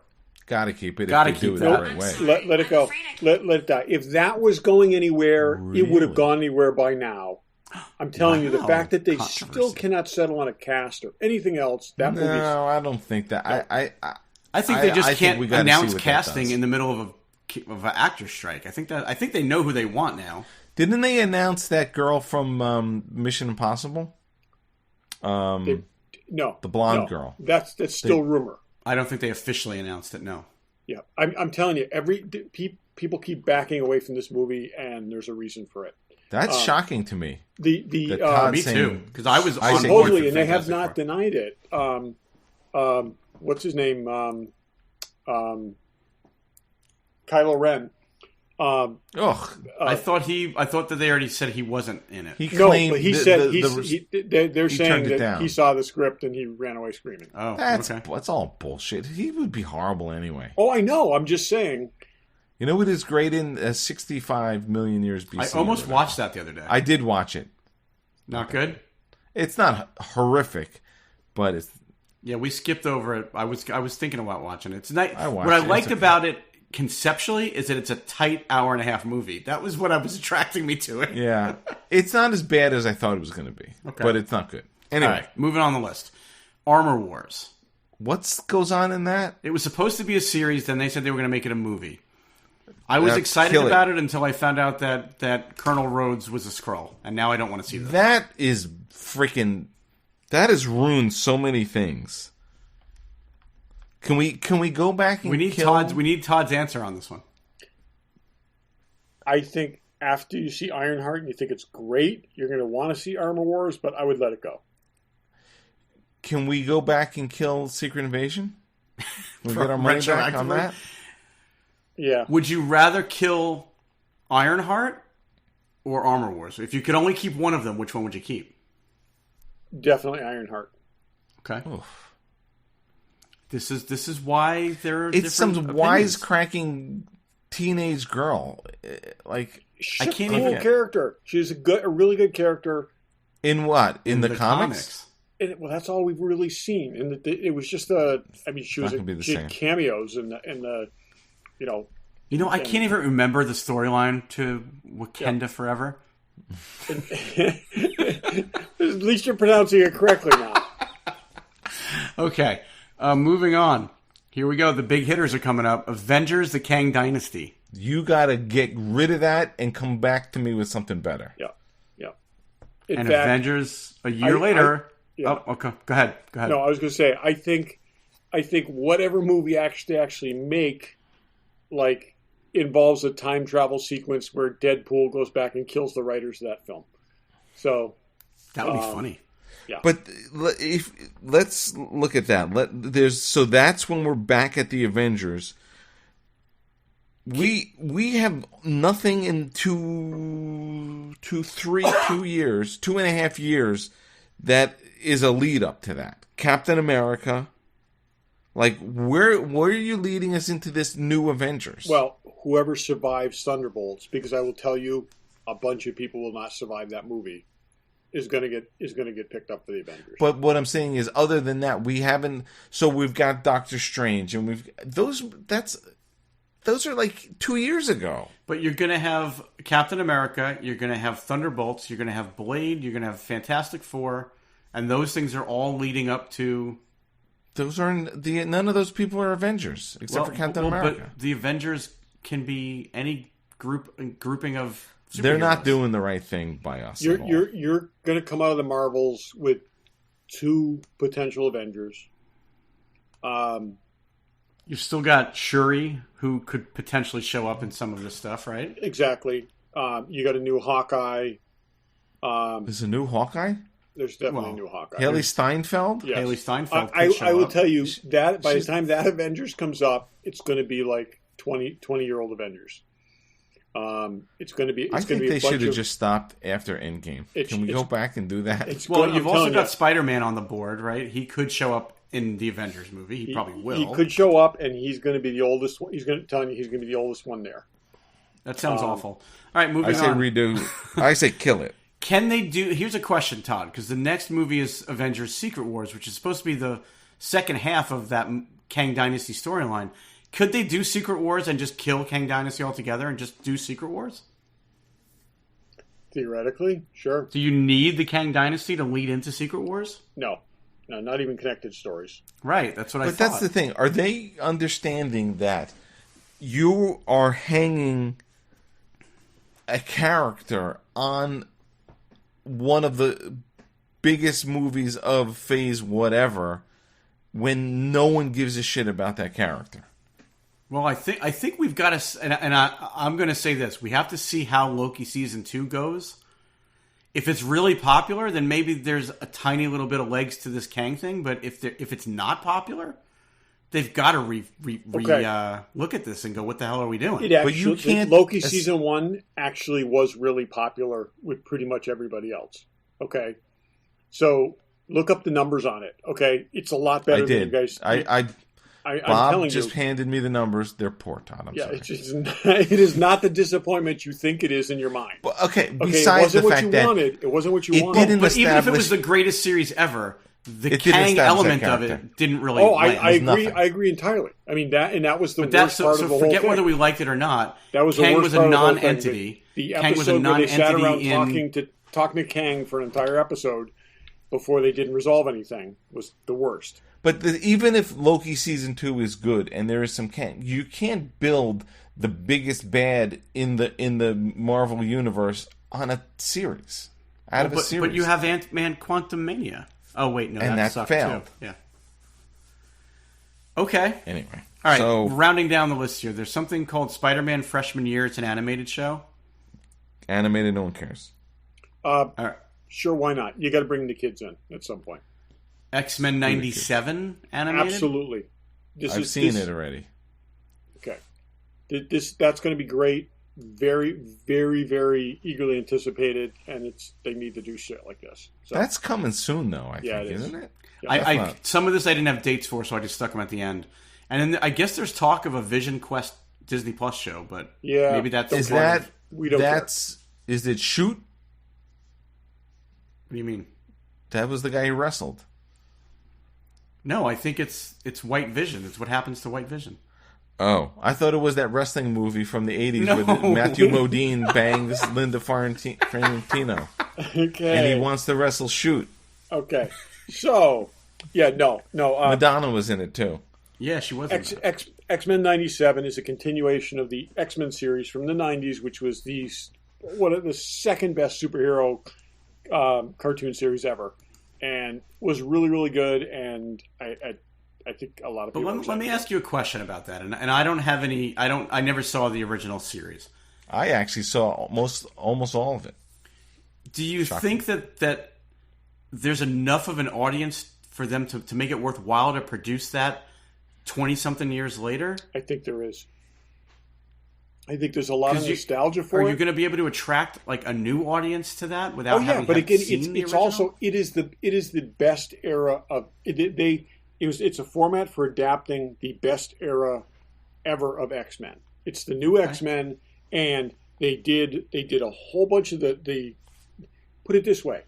Got to keep it.
Gotta
if they
keep
do it
that.
the right way.
Let it go. Let it die. If that was going anywhere, it would have gone anywhere by now. I'm telling you, the fact that they still cannot settle on a cast or anything else, that movie.
No, I don't think that.
I think they just can't announce casting
in
in the middle of an actor strike. I think they know who they want now.
Didn't they announce that girl from Mission Impossible?
No,
the blonde girl.
That's still rumor.
I don't think they officially announced it. No.
Yeah, I'm telling you, people keep backing away from this movie, and there's a reason for it.
That's shocking to me.
Me too, because I was on board
supposedly, and they have not denied it. What's his name? Kylo Ren.
I thought that they already said he wasn't in it.
He claimed
but he said they're saying that he saw the script and he ran away screaming.
Oh,
that's all bullshit. He would be horrible anyway.
Oh, I know. I'm just saying.
You know what is great in 65 million years BC?
I almost watched that the other day.
I did watch it.
Not good?
It's not horrific, but it's...
Yeah, we skipped over it. I was thinking about watching it. It's nice.
What
I liked about it conceptually is that it's a tight hour-and-a-half movie. That was what was attracting me to it.
Yeah. It's not as bad as I thought it was going to be, but it's not good. Anyway.
All right, moving on the list. Armor Wars.
What goes on in that?
It was supposed to be a series, then they said they were going to make it a movie. I was excited about it until I found out that Colonel Rhodes was a Skrull, and now I don't want to see that.
That is freaking... That has ruined so many things. Can we go back and
we need Todd's answer on this one.
I think after you see Ironheart and you think it's great, you're going to want to see Armor Wars, but I would let it go.
Can we go back and kill Secret Invasion? Can we get our money back on that?
Yeah.
Would you rather kill Ironheart or Armor Wars? If you could only keep one of them, which one would you keep?
Definitely Ironheart.
Okay. Oof. This is why there are
it's some wisecracking teenage girl. Like
she's a cool character. She's a really good character.
In what? In the comics?
well, that's all we've really seen, and it was just the. I mean, she
Not gonna be the
she
same.
had cameos in the, you know.
I can't even remember the storyline to Wakanda Forever.
At least you're pronouncing it correctly now.
Okay, moving on. Here we go. The big hitters are coming up. Avengers: The Kang Dynasty.
You got to get rid of that and come back to me with something better.
Yeah.
And Avengers a year later. Oh, okay. Go ahead.
No, I was going to say I think whatever movie actually make, like, involves a time travel sequence where Deadpool goes back and kills the writers of that film. So
that would be funny.
Yeah.
But let's look at that. So that's when we're back at the Avengers. We have nothing in 2.5 years that is a lead up to that. Captain America. Like, where are you leading us into this new Avengers?
Well, whoever survives Thunderbolts, because I will tell you, a bunch of people will not survive that movie, is going to get picked up for the Avengers.
But what I'm saying is, other than that, we haven't. So we've got Doctor Strange, and those are like 2 years ago.
But you're going to have Captain America, you're going to have Thunderbolts, you're going to have Blade, you're going to have Fantastic Four, and those things are all leading up to.
None of those people are Avengers except for Captain America.
But the Avengers can be any grouping of superheroes.
They're not doing the right thing by us.
You're going to come out of the Marvels with 2 potential Avengers.
You've still got Shuri, who could potentially show up in some of this stuff, right?
Exactly. You got a new Hawkeye.
There's a new Hawkeye?
There's definitely a new Hawkeye.
Haley Steinfeld?
Yes.
Haley Steinfeld.
I will tell you that by the time that Avengers comes up, it's going to be like 20-year-old Avengers. It's going to be.
I think they should have just stopped after Endgame. Can we go back and do that?
You've also got Spider-Man on the board, right? He could show up in the Avengers movie. He probably will.
He could show up, and he's going to be the oldest one. He's going to be the oldest one there.
That sounds awful. All right, moving on.
I say redo. I say kill it.
Can they do... Here's a question, Todd, because the next movie is Avengers Secret Wars, which is supposed to be the second half of that Kang Dynasty storyline. Could they do Secret Wars and just kill Kang Dynasty altogether and just do Secret Wars?
Theoretically, sure.
Do you need the Kang Dynasty to lead into Secret Wars?
No, not even connected stories.
Right, that's what I thought.
But that's the thing. Are they understanding that you are hanging a character on one of the biggest movies of phase whatever when no one gives a shit about that character?
Well, I think we've got to, and I'm going to say this: we have to see how Loki season 2 goes. If it's really popular, then maybe there's a tiny little bit of legs to this Kang thing. But if it's not popular, they've got to look at this and go, "What the hell are we doing?"
But you can't.
Loki season 1 actually was really popular with pretty much everybody else. Okay, so look up the numbers on it. Okay, it's a lot better than you guys.
Bob just handed me the numbers. They're poor, Todd. I'm sorry.
It is not the disappointment you think it is in your mind.
But, besides the fact that
it wasn't what you wanted.
But even if it was the greatest series ever, the Kang element of it didn't really.
Oh, I agree. I agree entirely. I mean that was the worst part of the whole thing.
Forget whether we liked it or not.
That was
Kang
the
was
worst
a non-entity.
The
Kang was a
episode where they sat around
non-entity
talking to Kang for an entire episode before they didn't resolve anything was the worst.
But even if Loki season 2 is good and there is some Kang, you can't build the biggest bad in the Marvel universe on a series of a series.
But you have Ant-Man Quantumania. Oh wait, no,
and that failed.
Too. Yeah. Okay.
Anyway,
all right. So, rounding down the list here, there's something called Spider-Man Freshman Year. It's an animated show.
Animated, no one cares.
All right.
Sure, why not? You got to bring the kids in at some point.
X-Men 97 animated?
Absolutely.
I've seen it already.
Okay. That's going to be great. Very, very, very eagerly anticipated, and they need to do shit like this. So.
That's coming soon, though, I think,
it is.
Isn't it?
Yeah.
Some of this I didn't have dates for, so I just stuck them at the end. And then I guess there's talk of a Vision Quest Disney Plus show, but maybe that's...
Is it Shoot?
What do you mean?
That was the guy who wrestled.
No, I think it's White Vision. It's what happens to White Vision.
Oh, I thought it was that wrestling movie from the 80s
No.
where Matthew Modine bangs Linda Fiorentino.
Okay.
And he wants to wrestle Shoot.
Okay. So, yeah, no.
Madonna was in it, too.
Yeah, she was.
X-Men 97 is a continuation of the X-Men series from the 90s, which was one of the second best superhero cartoon series ever. And was really, really good, and I think a lot of people.
But let me ask you a question about that, and I don't have any. I never saw the original series.
I actually saw almost all of it.
Do you think that there's enough of an audience for them to make it worthwhile to produce that 20-something years later?
I think there is. I think there's a lot of nostalgia for it.
Are you going to be able to attract like a new audience to that without having
but again,
seen the
it's
original?
also it is the best era of it. It's a format for adapting the best era ever of X-Men. It's the new X-Men, and they did a whole bunch of the put it this way,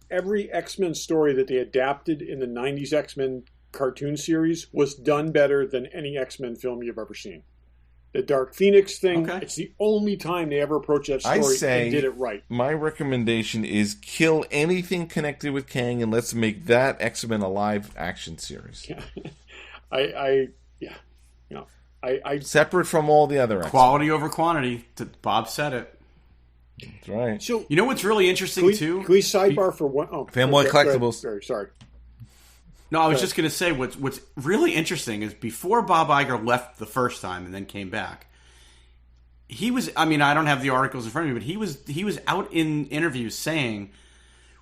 every X-Men story that they adapted in the 90s X-Men cartoon series was done better than any X-Men film you've ever seen. The Dark Phoenix thing, it's the only time they ever approached that story and did it right.
My recommendation is kill anything connected with Kang and let's make that X-Men a live action series.
I
separate from all the other X-Men.
Quality over quantity. Bob said it.
That's right.
So,
you know what's really interesting too?
Can we sidebar for one? Oh,
Fanboy Collectibles.
Sorry.
No, I was just going to say what's really interesting is before Bob Iger left the first time and then came back, he was. I mean, I don't have the articles in front of me, but he was out in interviews saying,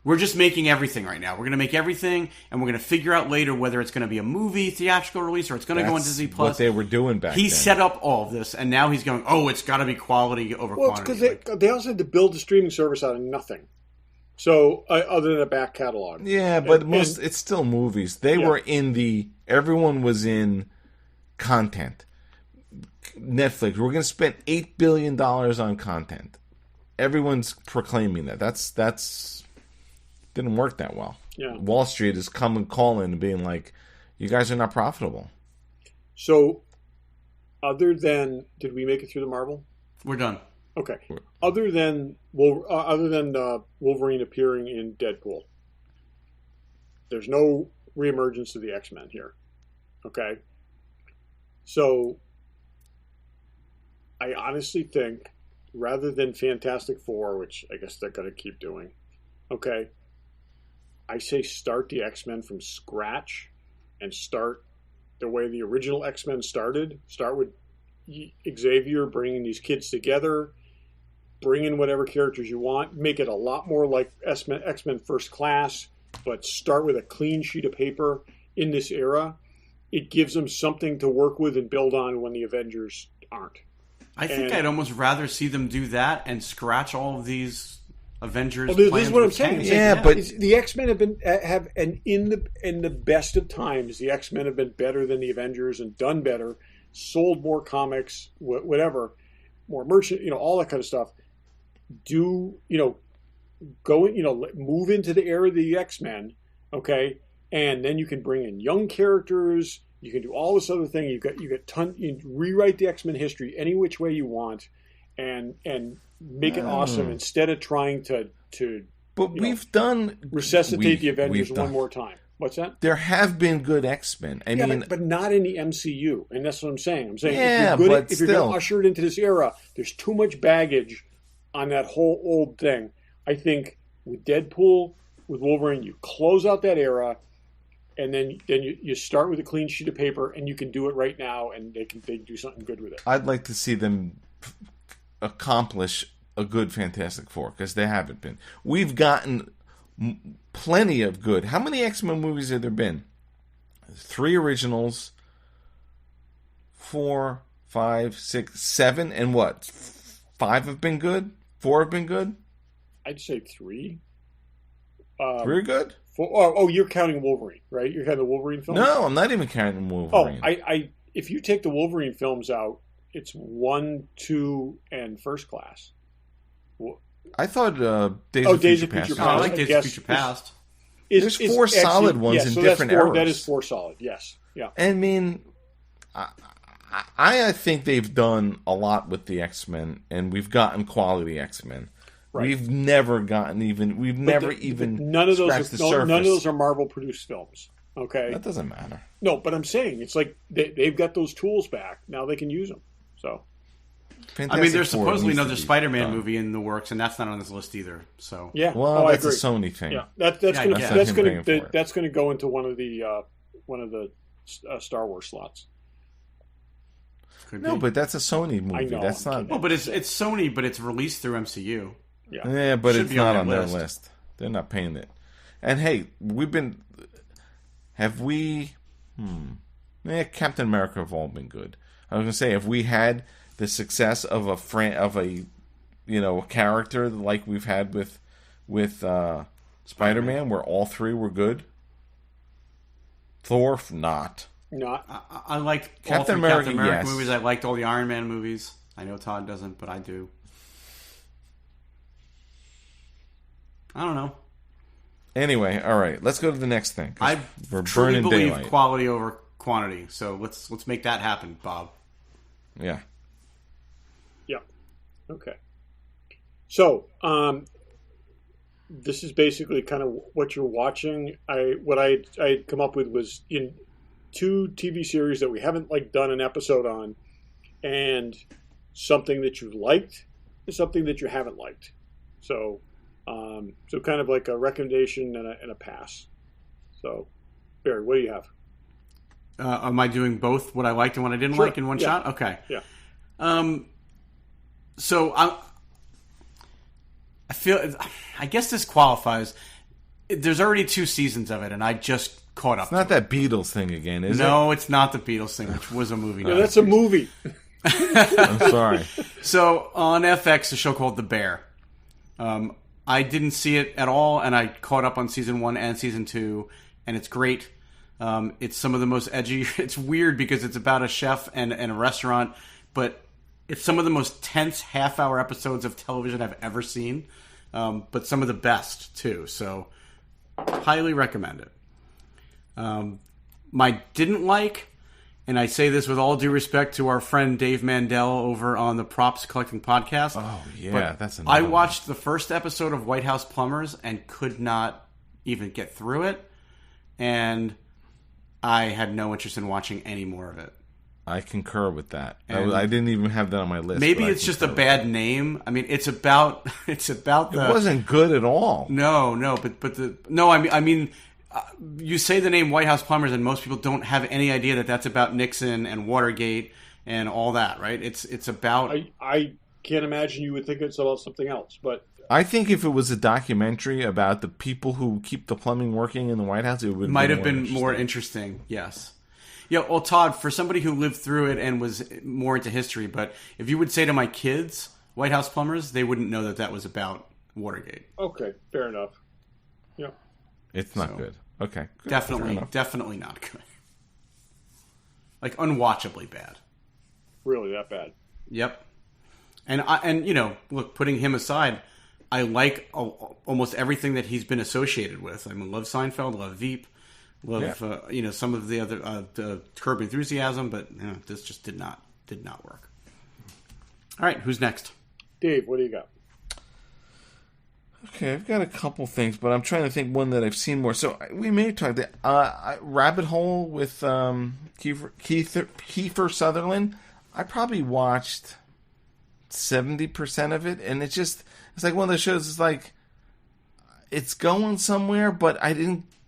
"We're just making everything right now. We're going to make everything, and we're going to figure out later whether it's going to be a movie, theatrical release, or it's going to go on Disney Plus."
What they were doing back then.
He set up all of this, and now he's going, "Oh, it's got to be quality over quantity."
Well, it's because they also had to build a streaming service out of nothing. So, other than a back catalog.
Yeah, but it's still movies. They were in everyone was in content. Netflix, we're going to spend $8 billion on content. Everyone's proclaiming that. That's didn't work that well.
Yeah.
Wall Street is coming calling and being like, you guys are not profitable.
So, did we make it through the Marvel?
We're done.
Okay. Other than Wolverine appearing in Deadpool, there's no reemergence of the X-Men here. Okay. So, I honestly think, rather than Fantastic Four, which I guess they're going to keep doing, okay, I say start the X-Men from scratch and start the way the original X-Men started. Start with Xavier bringing these kids together. Bring in whatever characters you want. Make it a lot more like X-Men First Class, but start with a clean sheet of paper in this era. It gives them something to work with and build on when the Avengers aren't.
I think I'd almost rather see them do that and scratch all of these Avengers.
Well, this is what I'm saying.
But
the X-Men in the best of times, the X-Men have been better than the Avengers and done better, sold more comics, whatever, more merchant, all that kind of stuff. Move into the era of the X-Men, okay, and then you can bring in young characters. You can do all this other thing. You rewrite the X-Men history any which way you want, and make it awesome instead of trying to.
But we've done
resuscitate the Avengers one more time. What's that?
There have been good X-Men. I mean,
but not in the MCU, and that's what I'm saying. I'm saying
if
you're going to usher it into this era, there's too much baggage on that whole old thing. I think with Deadpool, with Wolverine, you close out that era, and then you start with a clean sheet of paper, and you can do it right now, and they can do something good with it.
I'd like to see them accomplish a good Fantastic Four, because they haven't been. We've gotten plenty of good. How many X-Men movies have there been? 3 originals, 4, 5, 6, 7, and what? 5 have been good? 4 have been good?
I'd say 3.
3 are good?
4, you're counting Wolverine, right? You're counting the Wolverine films?
No, I'm not even counting Wolverine.
If you take the Wolverine films out, it's 1, 2, and First Class.
I thought Days of Future Past.
I like Days of Future Past.
There's four solid ones in different eras.
That is 4 solid. Yes. Yeah.
I mean, I think they've done a lot with the X-Men, and we've gotten quality X-Men. Right. We've never even
none of those
scratched the surface.
None of those are Marvel produced films. Okay,
that doesn't matter.
No, but I'm saying it's like they've got those tools back now; they can use them. So,
I mean, there's supposedly another Spider-Man movie in the works, and that's not on this list either. So,
yeah,
well, that's a Sony thing.
Yeah, that's going to go into one of the Star Wars slots.
No, but that's a Sony movie. That's not.
Well, but it's Sony, but it's released through MCU.
Yeah, but it's not on their list. They're not paying it. And hey, Captain America have all been good. I was gonna say, if we had the success of a character like we've had with Spider-Man, where all 3 were good. Thor, not.
I liked
Captain America yes.
movies. I liked all the Iron Man movies. I know Todd doesn't, but I do. I don't know.
Anyway, all right. Let's go to the next thing.
We're truly believe daylight. Quality over quantity. So let's make that happen, Bob.
Yeah.
Yeah. Okay. So, this is basically kind of what you're watching. What I come up with was in 2 TV series that we haven't done an episode on, and something that you liked and something that you haven't liked. So kind of like a recommendation and a pass. So, Barry, what do you have?
Am I doing both what I liked and what I didn't like in one shot? Okay.
Yeah.
So I guess this qualifies. There's already 2 seasons of it, and I just caught up.
It's not that Beatles thing again, is it?
No, it's not the Beatles thing, which was a movie.
No, that's a movie.
I'm sorry.
So on FX, a show called The Bear. I didn't see it at all, and I caught up on season 1 and season 2, and it's great. It's some of the most edgy. It's weird because it's about a chef and a restaurant, but it's some of the most tense half-hour episodes of television I've ever seen, but some of the best, too. So, highly recommend it. My didn't like, and I say this with all due respect to our friend Dave Mandel over on the Props Collecting Podcast.
Oh, yeah, that's another
I watched the first episode of White House Plumbers and could not even get through it, and I had no interest in watching any more of it.
I concur with that. I didn't even have that on my list.
Maybe it's just a bad name. I mean, it's about the.
It wasn't good at all.
No, I mean, you say the name White House Plumbers, and most people don't have any idea that that's about Nixon and Watergate and all that, right? It's about.
I can't imagine you would think it's about something else, but
I think if it was a documentary about the people who keep the plumbing working in the White House, it
might have been more interesting. Yes. Yeah, well, Todd, for somebody who lived through it and was more into history, but if you would say to my kids, White House Plumbers, they wouldn't know that was about Watergate.
Okay, fair enough. Yeah.
It's not good. Okay. Good.
Definitely not good. Like, unwatchably bad.
Really, that bad?
Yep. And look, putting him aside, I like almost everything that he's been associated with. I mean, love Seinfeld, love Veep. Love some of the other Curb Enthusiasm, but this just did not work. All right, who's next?
Dave, what do you got?
Okay, I've got a couple things, but I'm trying to think one that I've seen more. So we may have talked Rabbit Hole with Kiefer Sutherland. I probably watched 70% of it, and it's like one of those shows. It's like it's going somewhere, but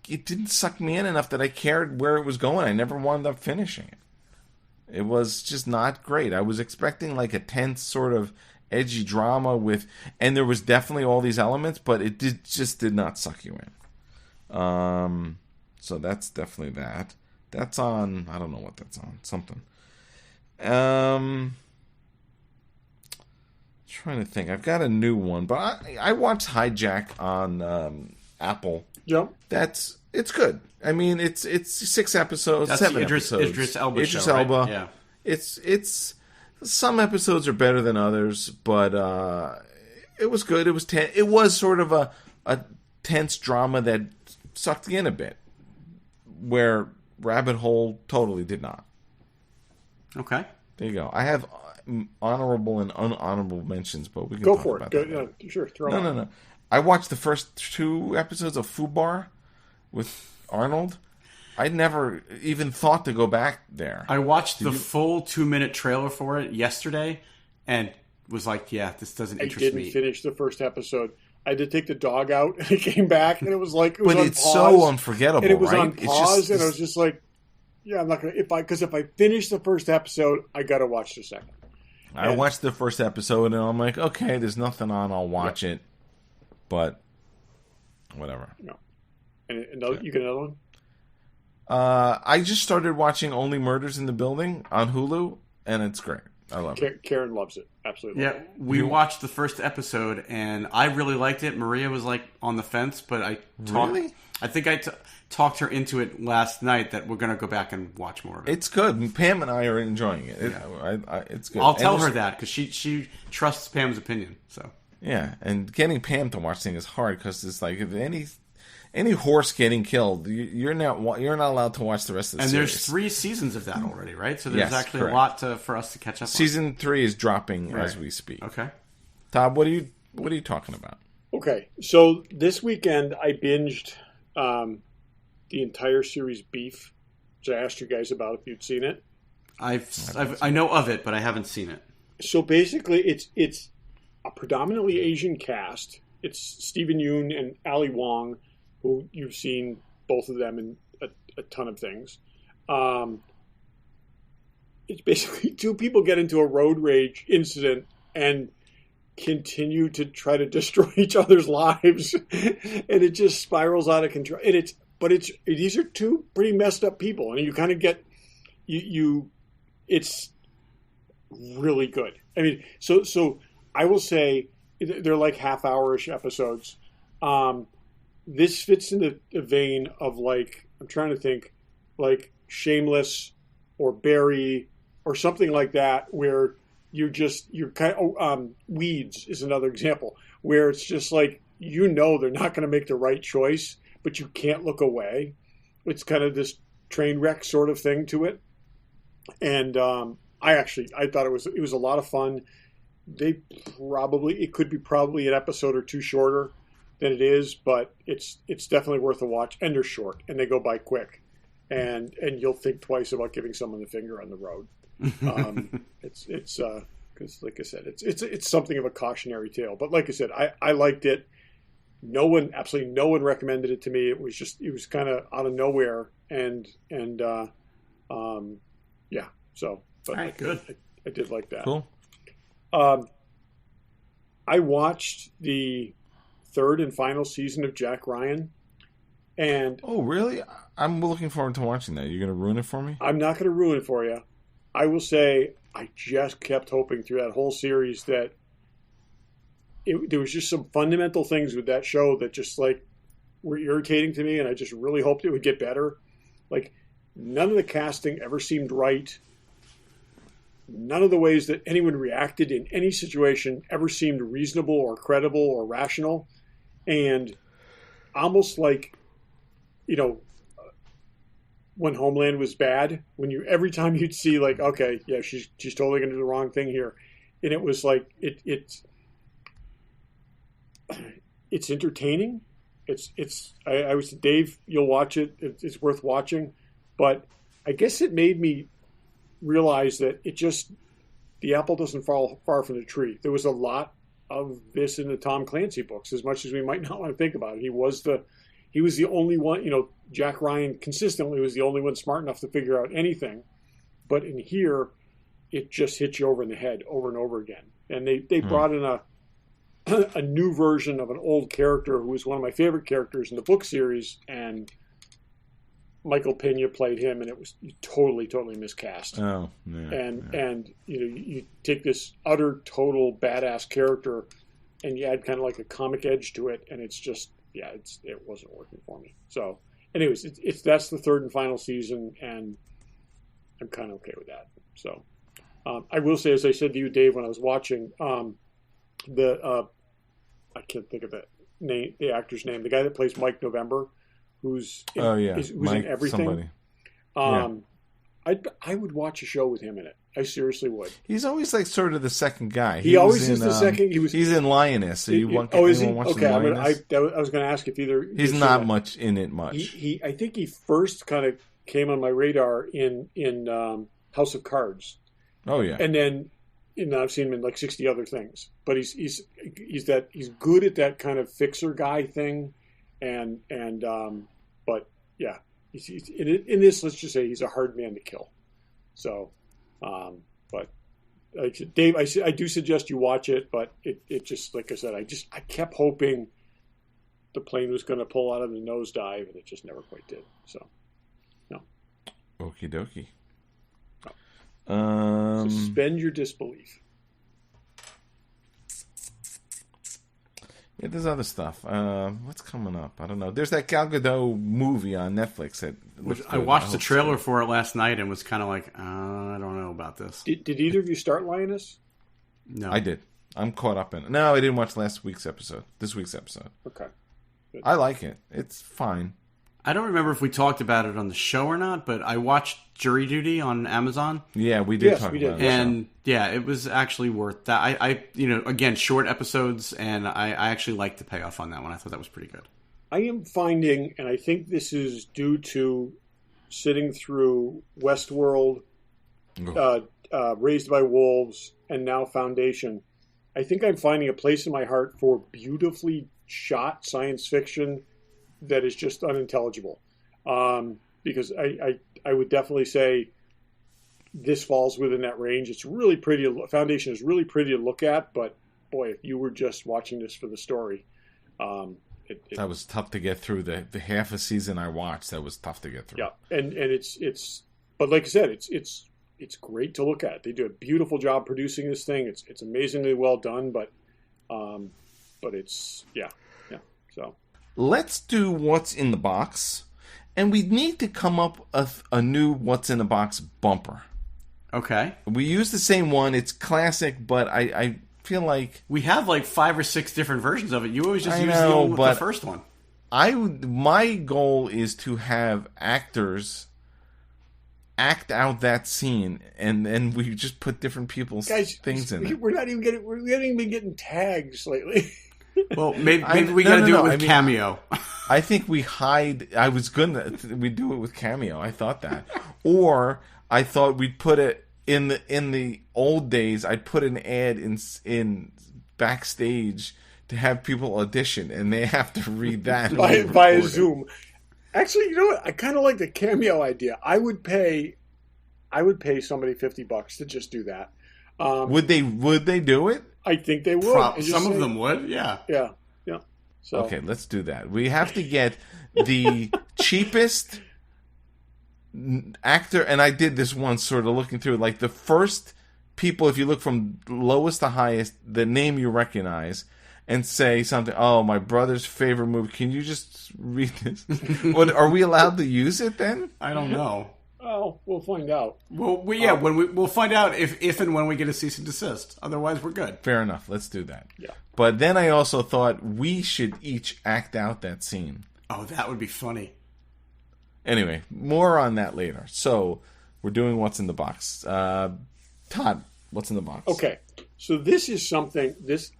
it didn't suck me in enough that I cared where it was going. I never wound up finishing it. It was just not great. I was expecting like a tense sort of edgy drama and there was definitely all these elements, but it just did not suck you in. So that's definitely that. That's on, I don't know what that's on. Something. Trying to think. I've got a new one, but I watched Hijack on Apple.
Yep.
It's good. I mean, it's 6 episodes,
that's
7
Idris
episodes.
Idris Elba.
Idris
show,
Elba.
Right? Yeah.
It's some episodes are better than others, but it was good. It was it was sort of a tense drama that sucked in a bit, where Rabbit Hole totally did not.
Okay.
There you go. I have honorable and unhonorable mentions, but we can
Go
talk
for
about
it.
that.
Sure, throw it on.
No. I watched the first 2 episodes of Fubar with Arnold. I never even thought to go back there.
I watched the full 2-minute trailer for it yesterday and was like, yeah, this doesn't interest me.
I didn't finish the first episode. I had to take the dog out, and it came back, and it was like,
but it's
pause,
so unforgettable,
and it was
right?
on pause, and I was just like, yeah, I'm not gonna. Because if I finish the first episode, I got to watch the second.
I watched the first episode, and I'm like, okay, there's nothing on, I'll watch it, but whatever.
No, and another, you get another one.
I just started watching Only Murders in the Building on Hulu, and it's great. I love it.
Karen loves it. Absolutely.
Yeah, we watched the first episode, and I really liked it. Maria was like on the fence, but I think I talked her into it last night that we're going to go back and watch more of it.
It's good. And Pam and I are enjoying it. It's good.
I'll tell her that because she trusts Pam's opinion. So
yeah, and getting Pam to watch things is hard because it's like if any horse getting killed, you're not allowed to watch the rest of the series.
And there's 3 seasons of that already, right? So there's actually
correct.
a lot for us to catch up on.
Season 3 is dropping as we speak.
Okay.
Todd, what are you talking about?
Okay, so this weekend I binged the entire series Beef, which I asked you guys about if you'd seen it.
I know of it, but I haven't seen it.
So basically, it's a predominantly Asian cast. It's Stephen Yeun and Ali Wong, who you've seen both of them in a ton of things. It's basically 2 people get into a road rage incident and continue to try to destroy each other's lives, and it just spirals out of control. And these are 2 pretty messed up people, and you kind of get it's really good. I mean, so I will say they're like half-hour-ish episodes. This fits in the vein of, like, I'm trying to think, like Shameless or Barry or something like that, where you're kind of Weeds is another example, where it's just like, they're not going to make the right choice, but you can't look away. It's kind of this train wreck sort of thing to it, and I thought it was a lot of fun. It could be probably an episode or 2 shorter than it is, but it's definitely worth a watch. And they're short, and they go by quick, and you'll think twice about giving someone the finger on the road. It's because, like I said, it's something of a cautionary tale. But like I said, I liked it. Absolutely no one recommended it to me. It was kind of out of nowhere, and yeah. So, but
all right, good.
I did like that.
Cool.
I watched the 3rd and final season of Jack Ryan, and
oh, really? I'm looking forward to watching that. You're going to ruin it for me?
I'm not going to ruin it for you. I will say I just kept hoping through that whole series that there was just some fundamental things with that show that just like were irritating to me, and I just really hoped it would get better. Like, none of the casting ever seemed right. None of the ways that anyone reacted in any situation ever seemed reasonable or credible or rational. And almost like, when Homeland was bad, every time you'd see like, okay, yeah, she's totally going to do the wrong thing here. And it was like, it's entertaining. I was, Dave, you'll watch it. It's worth watching, but I guess it made me realize that the apple doesn't fall far from the tree. There was a lot of this in the Tom Clancy books, as much as we might not want to think about it. He was the only one, Jack Ryan consistently was the only one smart enough to figure out anything. But in here, it just hits you over in the head over and over again. And they brought in a new version of an old character who was one of my favorite characters in the book series, and Michael Pena played him, and it was totally miscast. Oh, yeah, and you take this utter total badass character, and you add kind of like a comic edge to it, and it's just it wasn't working for me. So, anyways, that's the 3rd and final season, and I'm kind of okay with that. So, I will say, as I said to you, Dave, when I was watching I can't think of the actor's name, the guy that plays Mike November, who's who's
Mike
in everything.
Somebody.
I would watch a show with him in it. I seriously would.
He's always like sort of the second guy.
He always is the second.
He's in Lioness. So you want?
Oh, is he?
Watch
Okay,
Lioness?
I was going to ask if either.
He's not much in it. Much.
I think he first kind of came on my radar in House of Cards.
Oh yeah.
And then I've seen him in like 60 other things. But he's good at that kind of fixer guy thing, but yeah, he's in this. Let's just say he's a hard man to kill. So, but Dave, I do suggest you watch it. But it just, like I said, I kept hoping the plane was going to pull out of the nosedive, and it just never quite did. So, no.
Okie dokie.
Suspend your disbelief.
Yeah, there's other stuff. What's coming up? I don't know. There's that Gal Gadot movie on Netflix that
I watched the trailer for it last night and was kind of like, I don't know about this.
Did either of you start Lioness?
No, I did. I'm caught up in it. No, I didn't watch last week's episode. This week's episode.
Okay. Good.
I like it. It's fine.
I don't remember if we talked about it on the show or not, but I watched Jury Duty on Amazon.
Yeah, we did talk about it.
And yeah, it was actually worth that. I again, short episodes, and I actually liked the payoff on that one. I thought that was pretty good.
I am finding, and I think this is due to sitting through Westworld, Raised by Wolves, and now Foundation. I think I'm finding a place in my heart for beautifully shot science fiction that is just unintelligible. Because I would definitely say this falls within that range. It's really pretty. Foundation is really pretty to look at, but boy, if you were just watching this for the story,
that was tough to get through. The half a season I watched, that was tough to get through.
Yeah, and it's but like I said, it's great to look at. They do a beautiful job producing this thing. It's amazingly well done, but it's yeah. So
let's do what's in the box, and we need to come up with a new what's in the box bumper.
Okay,
we use the same one. It's classic, but I feel like
we have like 5 or 6 different versions of it. You always just use the first one.
My goal is to have actors act out that scene, and then we just put different people's things in it.
We haven't been getting tags lately.
Well, maybe we got to do it with Cameo.
I think we hide. We do it with Cameo. I thought that, or I thought we'd put it in the old days. I'd put an ad in backstage to have people audition, and they have to read that
via Zoom. Actually, you know what? I kind of like the Cameo idea. I would pay somebody $50 to just do that.
Would they do it?
I think they would.
Some of them would, yeah.
Yeah. So.
Okay, let's do that. We have to get the cheapest actor, and I did this once, sort of looking through, like the first people, if you look from lowest to highest, the name you recognize, and say something, oh, my brother's favorite movie. Can you just read this? Are we allowed to use it then?
I don't know.
Oh, we'll find out.
Well, we'll find out if and when we get a cease and desist. Otherwise, we're good.
Fair enough. Let's do that.
Yeah.
But then I also thought we should each act out that scene.
Oh, that would be funny.
Anyway, more on that later. So we're doing what's in the box. Todd, what's in the box?
Okay. So this is something.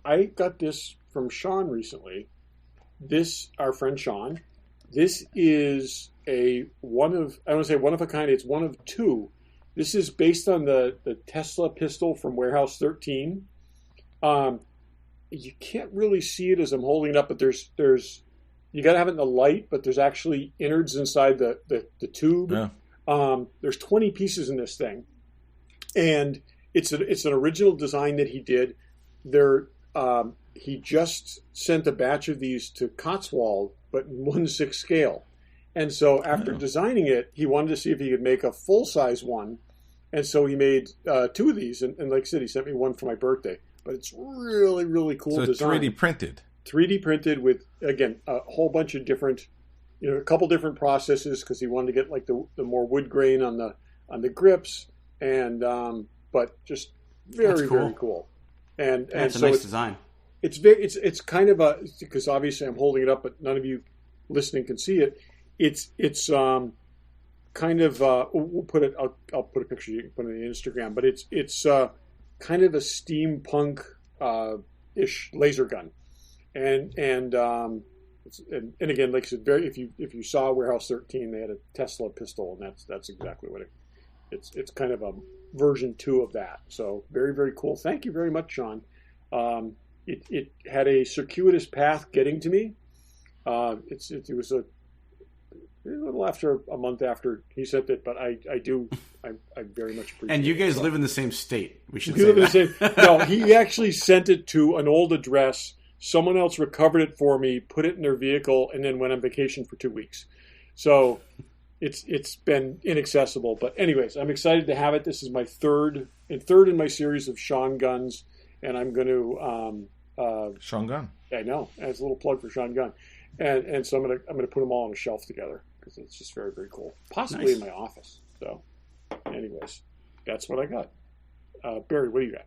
I got this from Sean recently. Our friend Sean. This is one of a kind. It's one of two. This is based on the Tesla pistol from Warehouse 13. You can't really see it as I'm holding it up, but there's you got to have it in the light. But there's actually innards inside the tube. Yeah. There's 20 pieces in this thing, and it's an original design that he did. He just sent a batch of these to Cotswold, but in 1/6 scale. And so after designing it, he wanted to see if he could make a full-size one. And so he made 2 of these. And like I said, he sent me one for my birthday. But it's really, really cool design.
3D printed.
3D printed with, again, a whole bunch of different, a couple different processes because he wanted to get like the more wood grain on the grips. And but just very, very cool. And
it's
so
a nice design.
It's kind of because obviously I'm holding it up, but none of you listening can see it. it's kind of we'll put it. I'll put a picture. You can put it on the Instagram. But it's kind of a steampunk ish laser gun, and again, like I said, if you saw Warehouse 13, they had a Tesla pistol, and that's exactly what it's kind of a version 2 of that. So very, very cool. Thank you very much, Sean. It had a circuitous path getting to me. It was a little after a month after he sent it, but I very much appreciate it.
And you guys
So,
live in the same state. We should
we
say
live in the
that.
same. No, he actually sent it to an old address. Someone else recovered it for me, put it in their vehicle, and then went on vacation for 2 weeks. So it's been inaccessible. But anyways, I'm excited to have it. This is my third in my series of Sean guns, and I'm going to
Sean Gunn.
I know. As a little plug for Sean Gunn, and so I'm gonna put them all on a shelf together because it's just very, very cool. Possibly
Nice.
in my office. So, anyways, that's what I got. Barry, what do you got?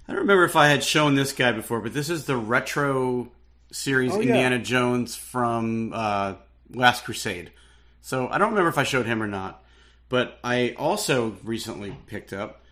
I don't remember if I had shown this guy before, but this is the retro series
Oh, yeah.
Indiana Jones from Last Crusade. So I don't remember if I showed him or not, but I also recently picked up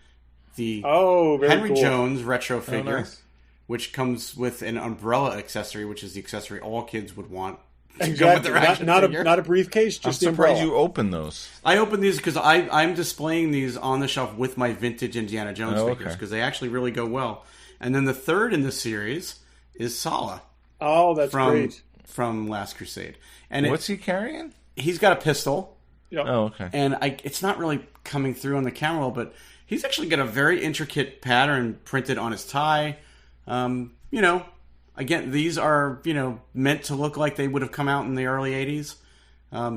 the
Very
Henry
cool.
Jones retro figure,
nice.
which comes with an umbrella accessory, which is the accessory all kids would want. To go with
Exactly.
their action
Not
figure.
a briefcase,
I'm
just the
surprised
umbrella.
you opened those.
I opened these because I'm displaying these on the shelf with my vintage Indiana Jones
Oh,
figures
okay.
because they actually really go well. And then the third in the series is Sala
Oh, that's great.
from Last Crusade, and
What's he carrying?
he's got a pistol,
Yep.
Oh, okay.
and it's not really coming through on the camera roll, but he's actually got a very intricate pattern printed on his tie. Again, these are meant to look like they would have come out in the early '80s,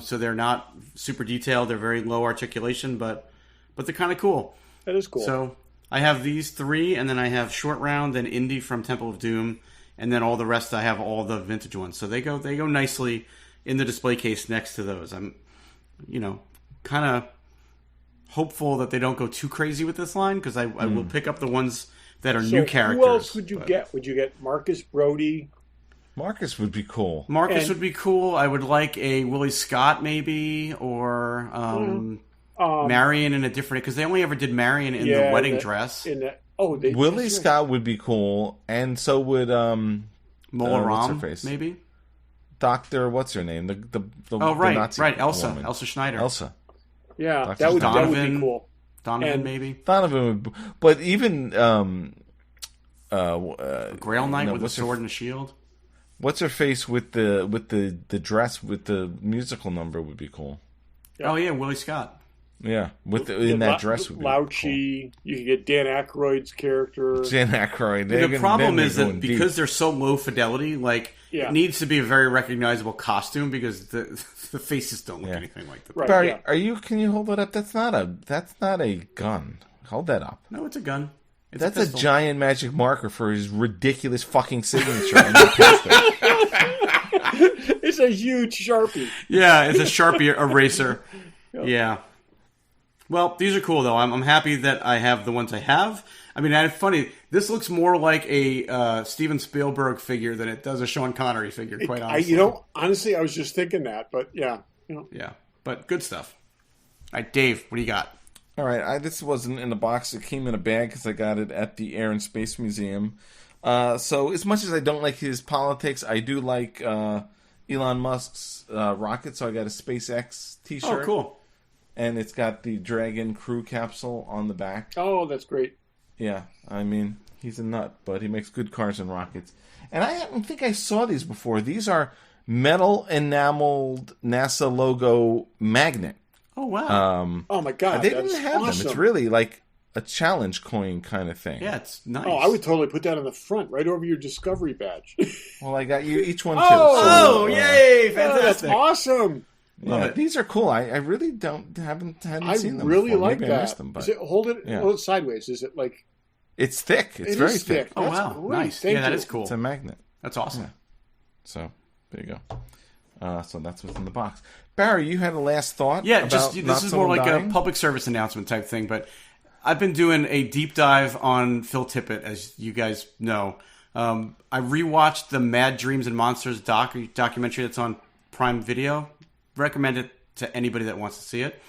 so they're not super detailed. They're very low articulation, but they're kind of cool.
That is cool.
So I have these 3, and then I have Short Round and Indy from Temple of Doom, and then all the rest I have all the vintage ones. So they go nicely in the display case next to those. I'm, kind of hopeful that they don't go too crazy with this line because I will pick up the ones that are new characters.
Who else would you get? Would you get Marcus Brody?
Marcus would be cool.
Marcus
And-
would be cool. I would like a Willie Scott maybe, or Marion in a different, because they only ever did Marion in the wedding dress.
Willie Scott would be cool, and so would
Mola
what's her
Ram,
face?
maybe.
Doctor. What's her name? The
Oh, right,
Nazi
right. Elsa
woman.
Schneider.
Elsa.
Yeah,
Dr.
that would be
Donovan.
cool.
Donovan,
And-
maybe.
Donovan would, but even
Grail Knight with a
what's her-
sword and a shield.
What's her face with the dress with the musical number would be cool.
Yeah.
Oh yeah, Willie Scott.
Yeah, in that dress would be cool.
Lauchi. You could get Dan Aykroyd's character.
Jan Aykroyd.
The problem is that because they're so low fidelity,
Yeah.
it needs to be a very recognizable costume because the faces don't look
Yeah.
anything like that.
Right.
Barry,
yeah.
Can you hold it up? That's not a gun. Hold that up.
No, it's a gun. It's
That's
a
a
pistol.
giant magic marker for his ridiculous fucking signature on your pistol.
It's a huge Sharpie.
Yeah, it's a Sharpie eraser. Yeah. Well, these are cool though. I'm happy that I have the ones I have. I mean, it's funny. This looks more like a Steven Spielberg figure than it does a Sean Connery figure. Quite honestly.
Honestly, I was just thinking that, but yeah.
Yeah, but good stuff. All right, Dave, what do you got?
All right, this wasn't in the box. It came in a bag because I got it at the Air and Space Museum. So as much as I don't like his politics, I do like Elon Musk's rocket. So I got a SpaceX T-shirt.
Oh, cool.
And it's got the Dragon crew capsule on the back.
Oh, that's great.
Yeah, I mean, he's a nut, but he makes good cars and rockets. And I don't think I saw these before. These are metal enameled NASA logo magnet.
Oh, wow.
Oh my God,
They
that's
didn't have
awesome.
them. It's really like a challenge coin kind of thing.
Yeah, it's nice.
Oh, I would totally put that on the front, right over your Discovery badge.
Well, I got you each one too.
Oh,
yay!
Oh, that's
Fantastic.
awesome.
Love
Yeah,
it.
These are cool. I really hadn't
I
seen them.
really
before.
like
Maybe
that.
I missed them, but
Hold it
yeah.
sideways. Is it like
it's thick. It's
it
very
is
thick.
Oh,
That's
wow.
great.
Nice.
Thank
Yeah, that
you.
is cool.
It's a magnet.
That's awesome.
Yeah. So there you go. So that's what's in the box. Barry, you had a last thought.
Yeah,
about
just
not
this is more
someone
like
dying?
a public service announcement type thing, but I've been doing a deep dive on Phil Tippett, as you guys know. I rewatched the Mad Dreams and Monsters documentary that's on Prime Video. recommend it to anybody that wants to see it.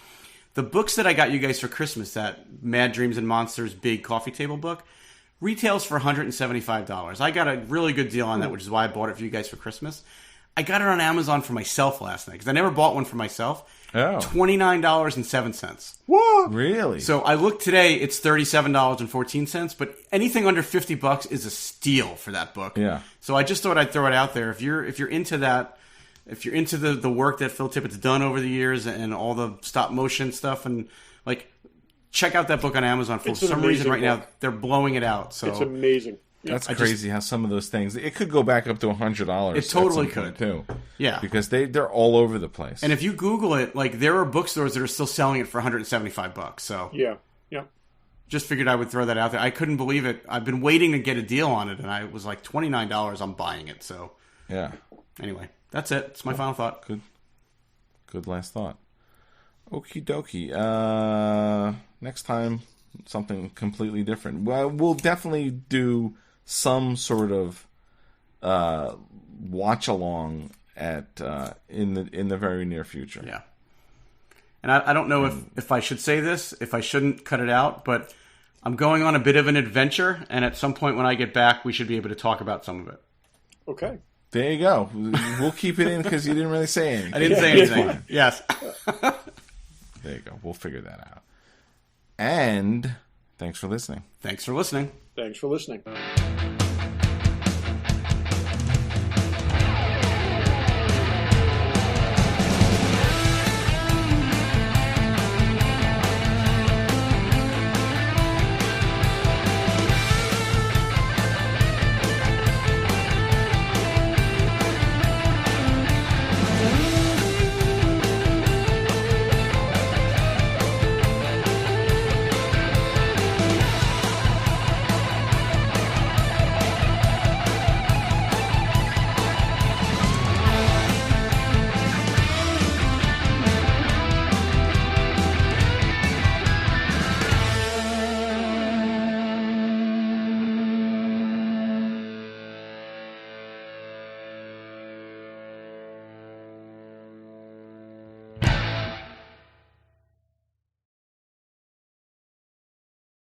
The books that I got you guys for Christmas, that Mad Dreams and Monsters big coffee table book, retails for $175. I got a really good deal on that, which is why I bought it for you guys for Christmas. I got it on Amazon for myself last night because I never bought one for myself.
Oh.
$29.07.
What?
Really?
So I looked today, it's $37.14, but anything under $50 is a steal for that book.
Yeah.
So I just thought I'd throw it out there. If you're into that, if you're into the work that Phil Tippett's done over the years and all the stop motion stuff, and like, check out that book on Amazon. For some reason right now, they're blowing it out. So
it's amazing. Yeah.
That's crazy how some of those things, it could go back up to $100.
It totally could
too.
Yeah,
because they're all over the place.
And if you Google it, like, there are bookstores that are still selling it for $175. So
yeah.
Just figured I would throw that out there. I couldn't believe it. I've been waiting to get a deal on it, and I was like, $29. I'm buying it. So
yeah.
Anyway, that's it. It's my final thought.
Good last thought. Okie dokie. Next time, something completely different. Well, we'll definitely do some sort of watch along at in the very near future.
Yeah. And I don't know if I should say this, if I shouldn't cut it out, but I'm going on a bit of an adventure, and at some point when I get back, we should be able to talk about some of it.
Okay.
There you go. We'll keep it in because you didn't really say anything.
I didn't say anything. Yes.
There you go. We'll figure that out. And thanks for listening.
Thanks for listening.
Thanks for listening.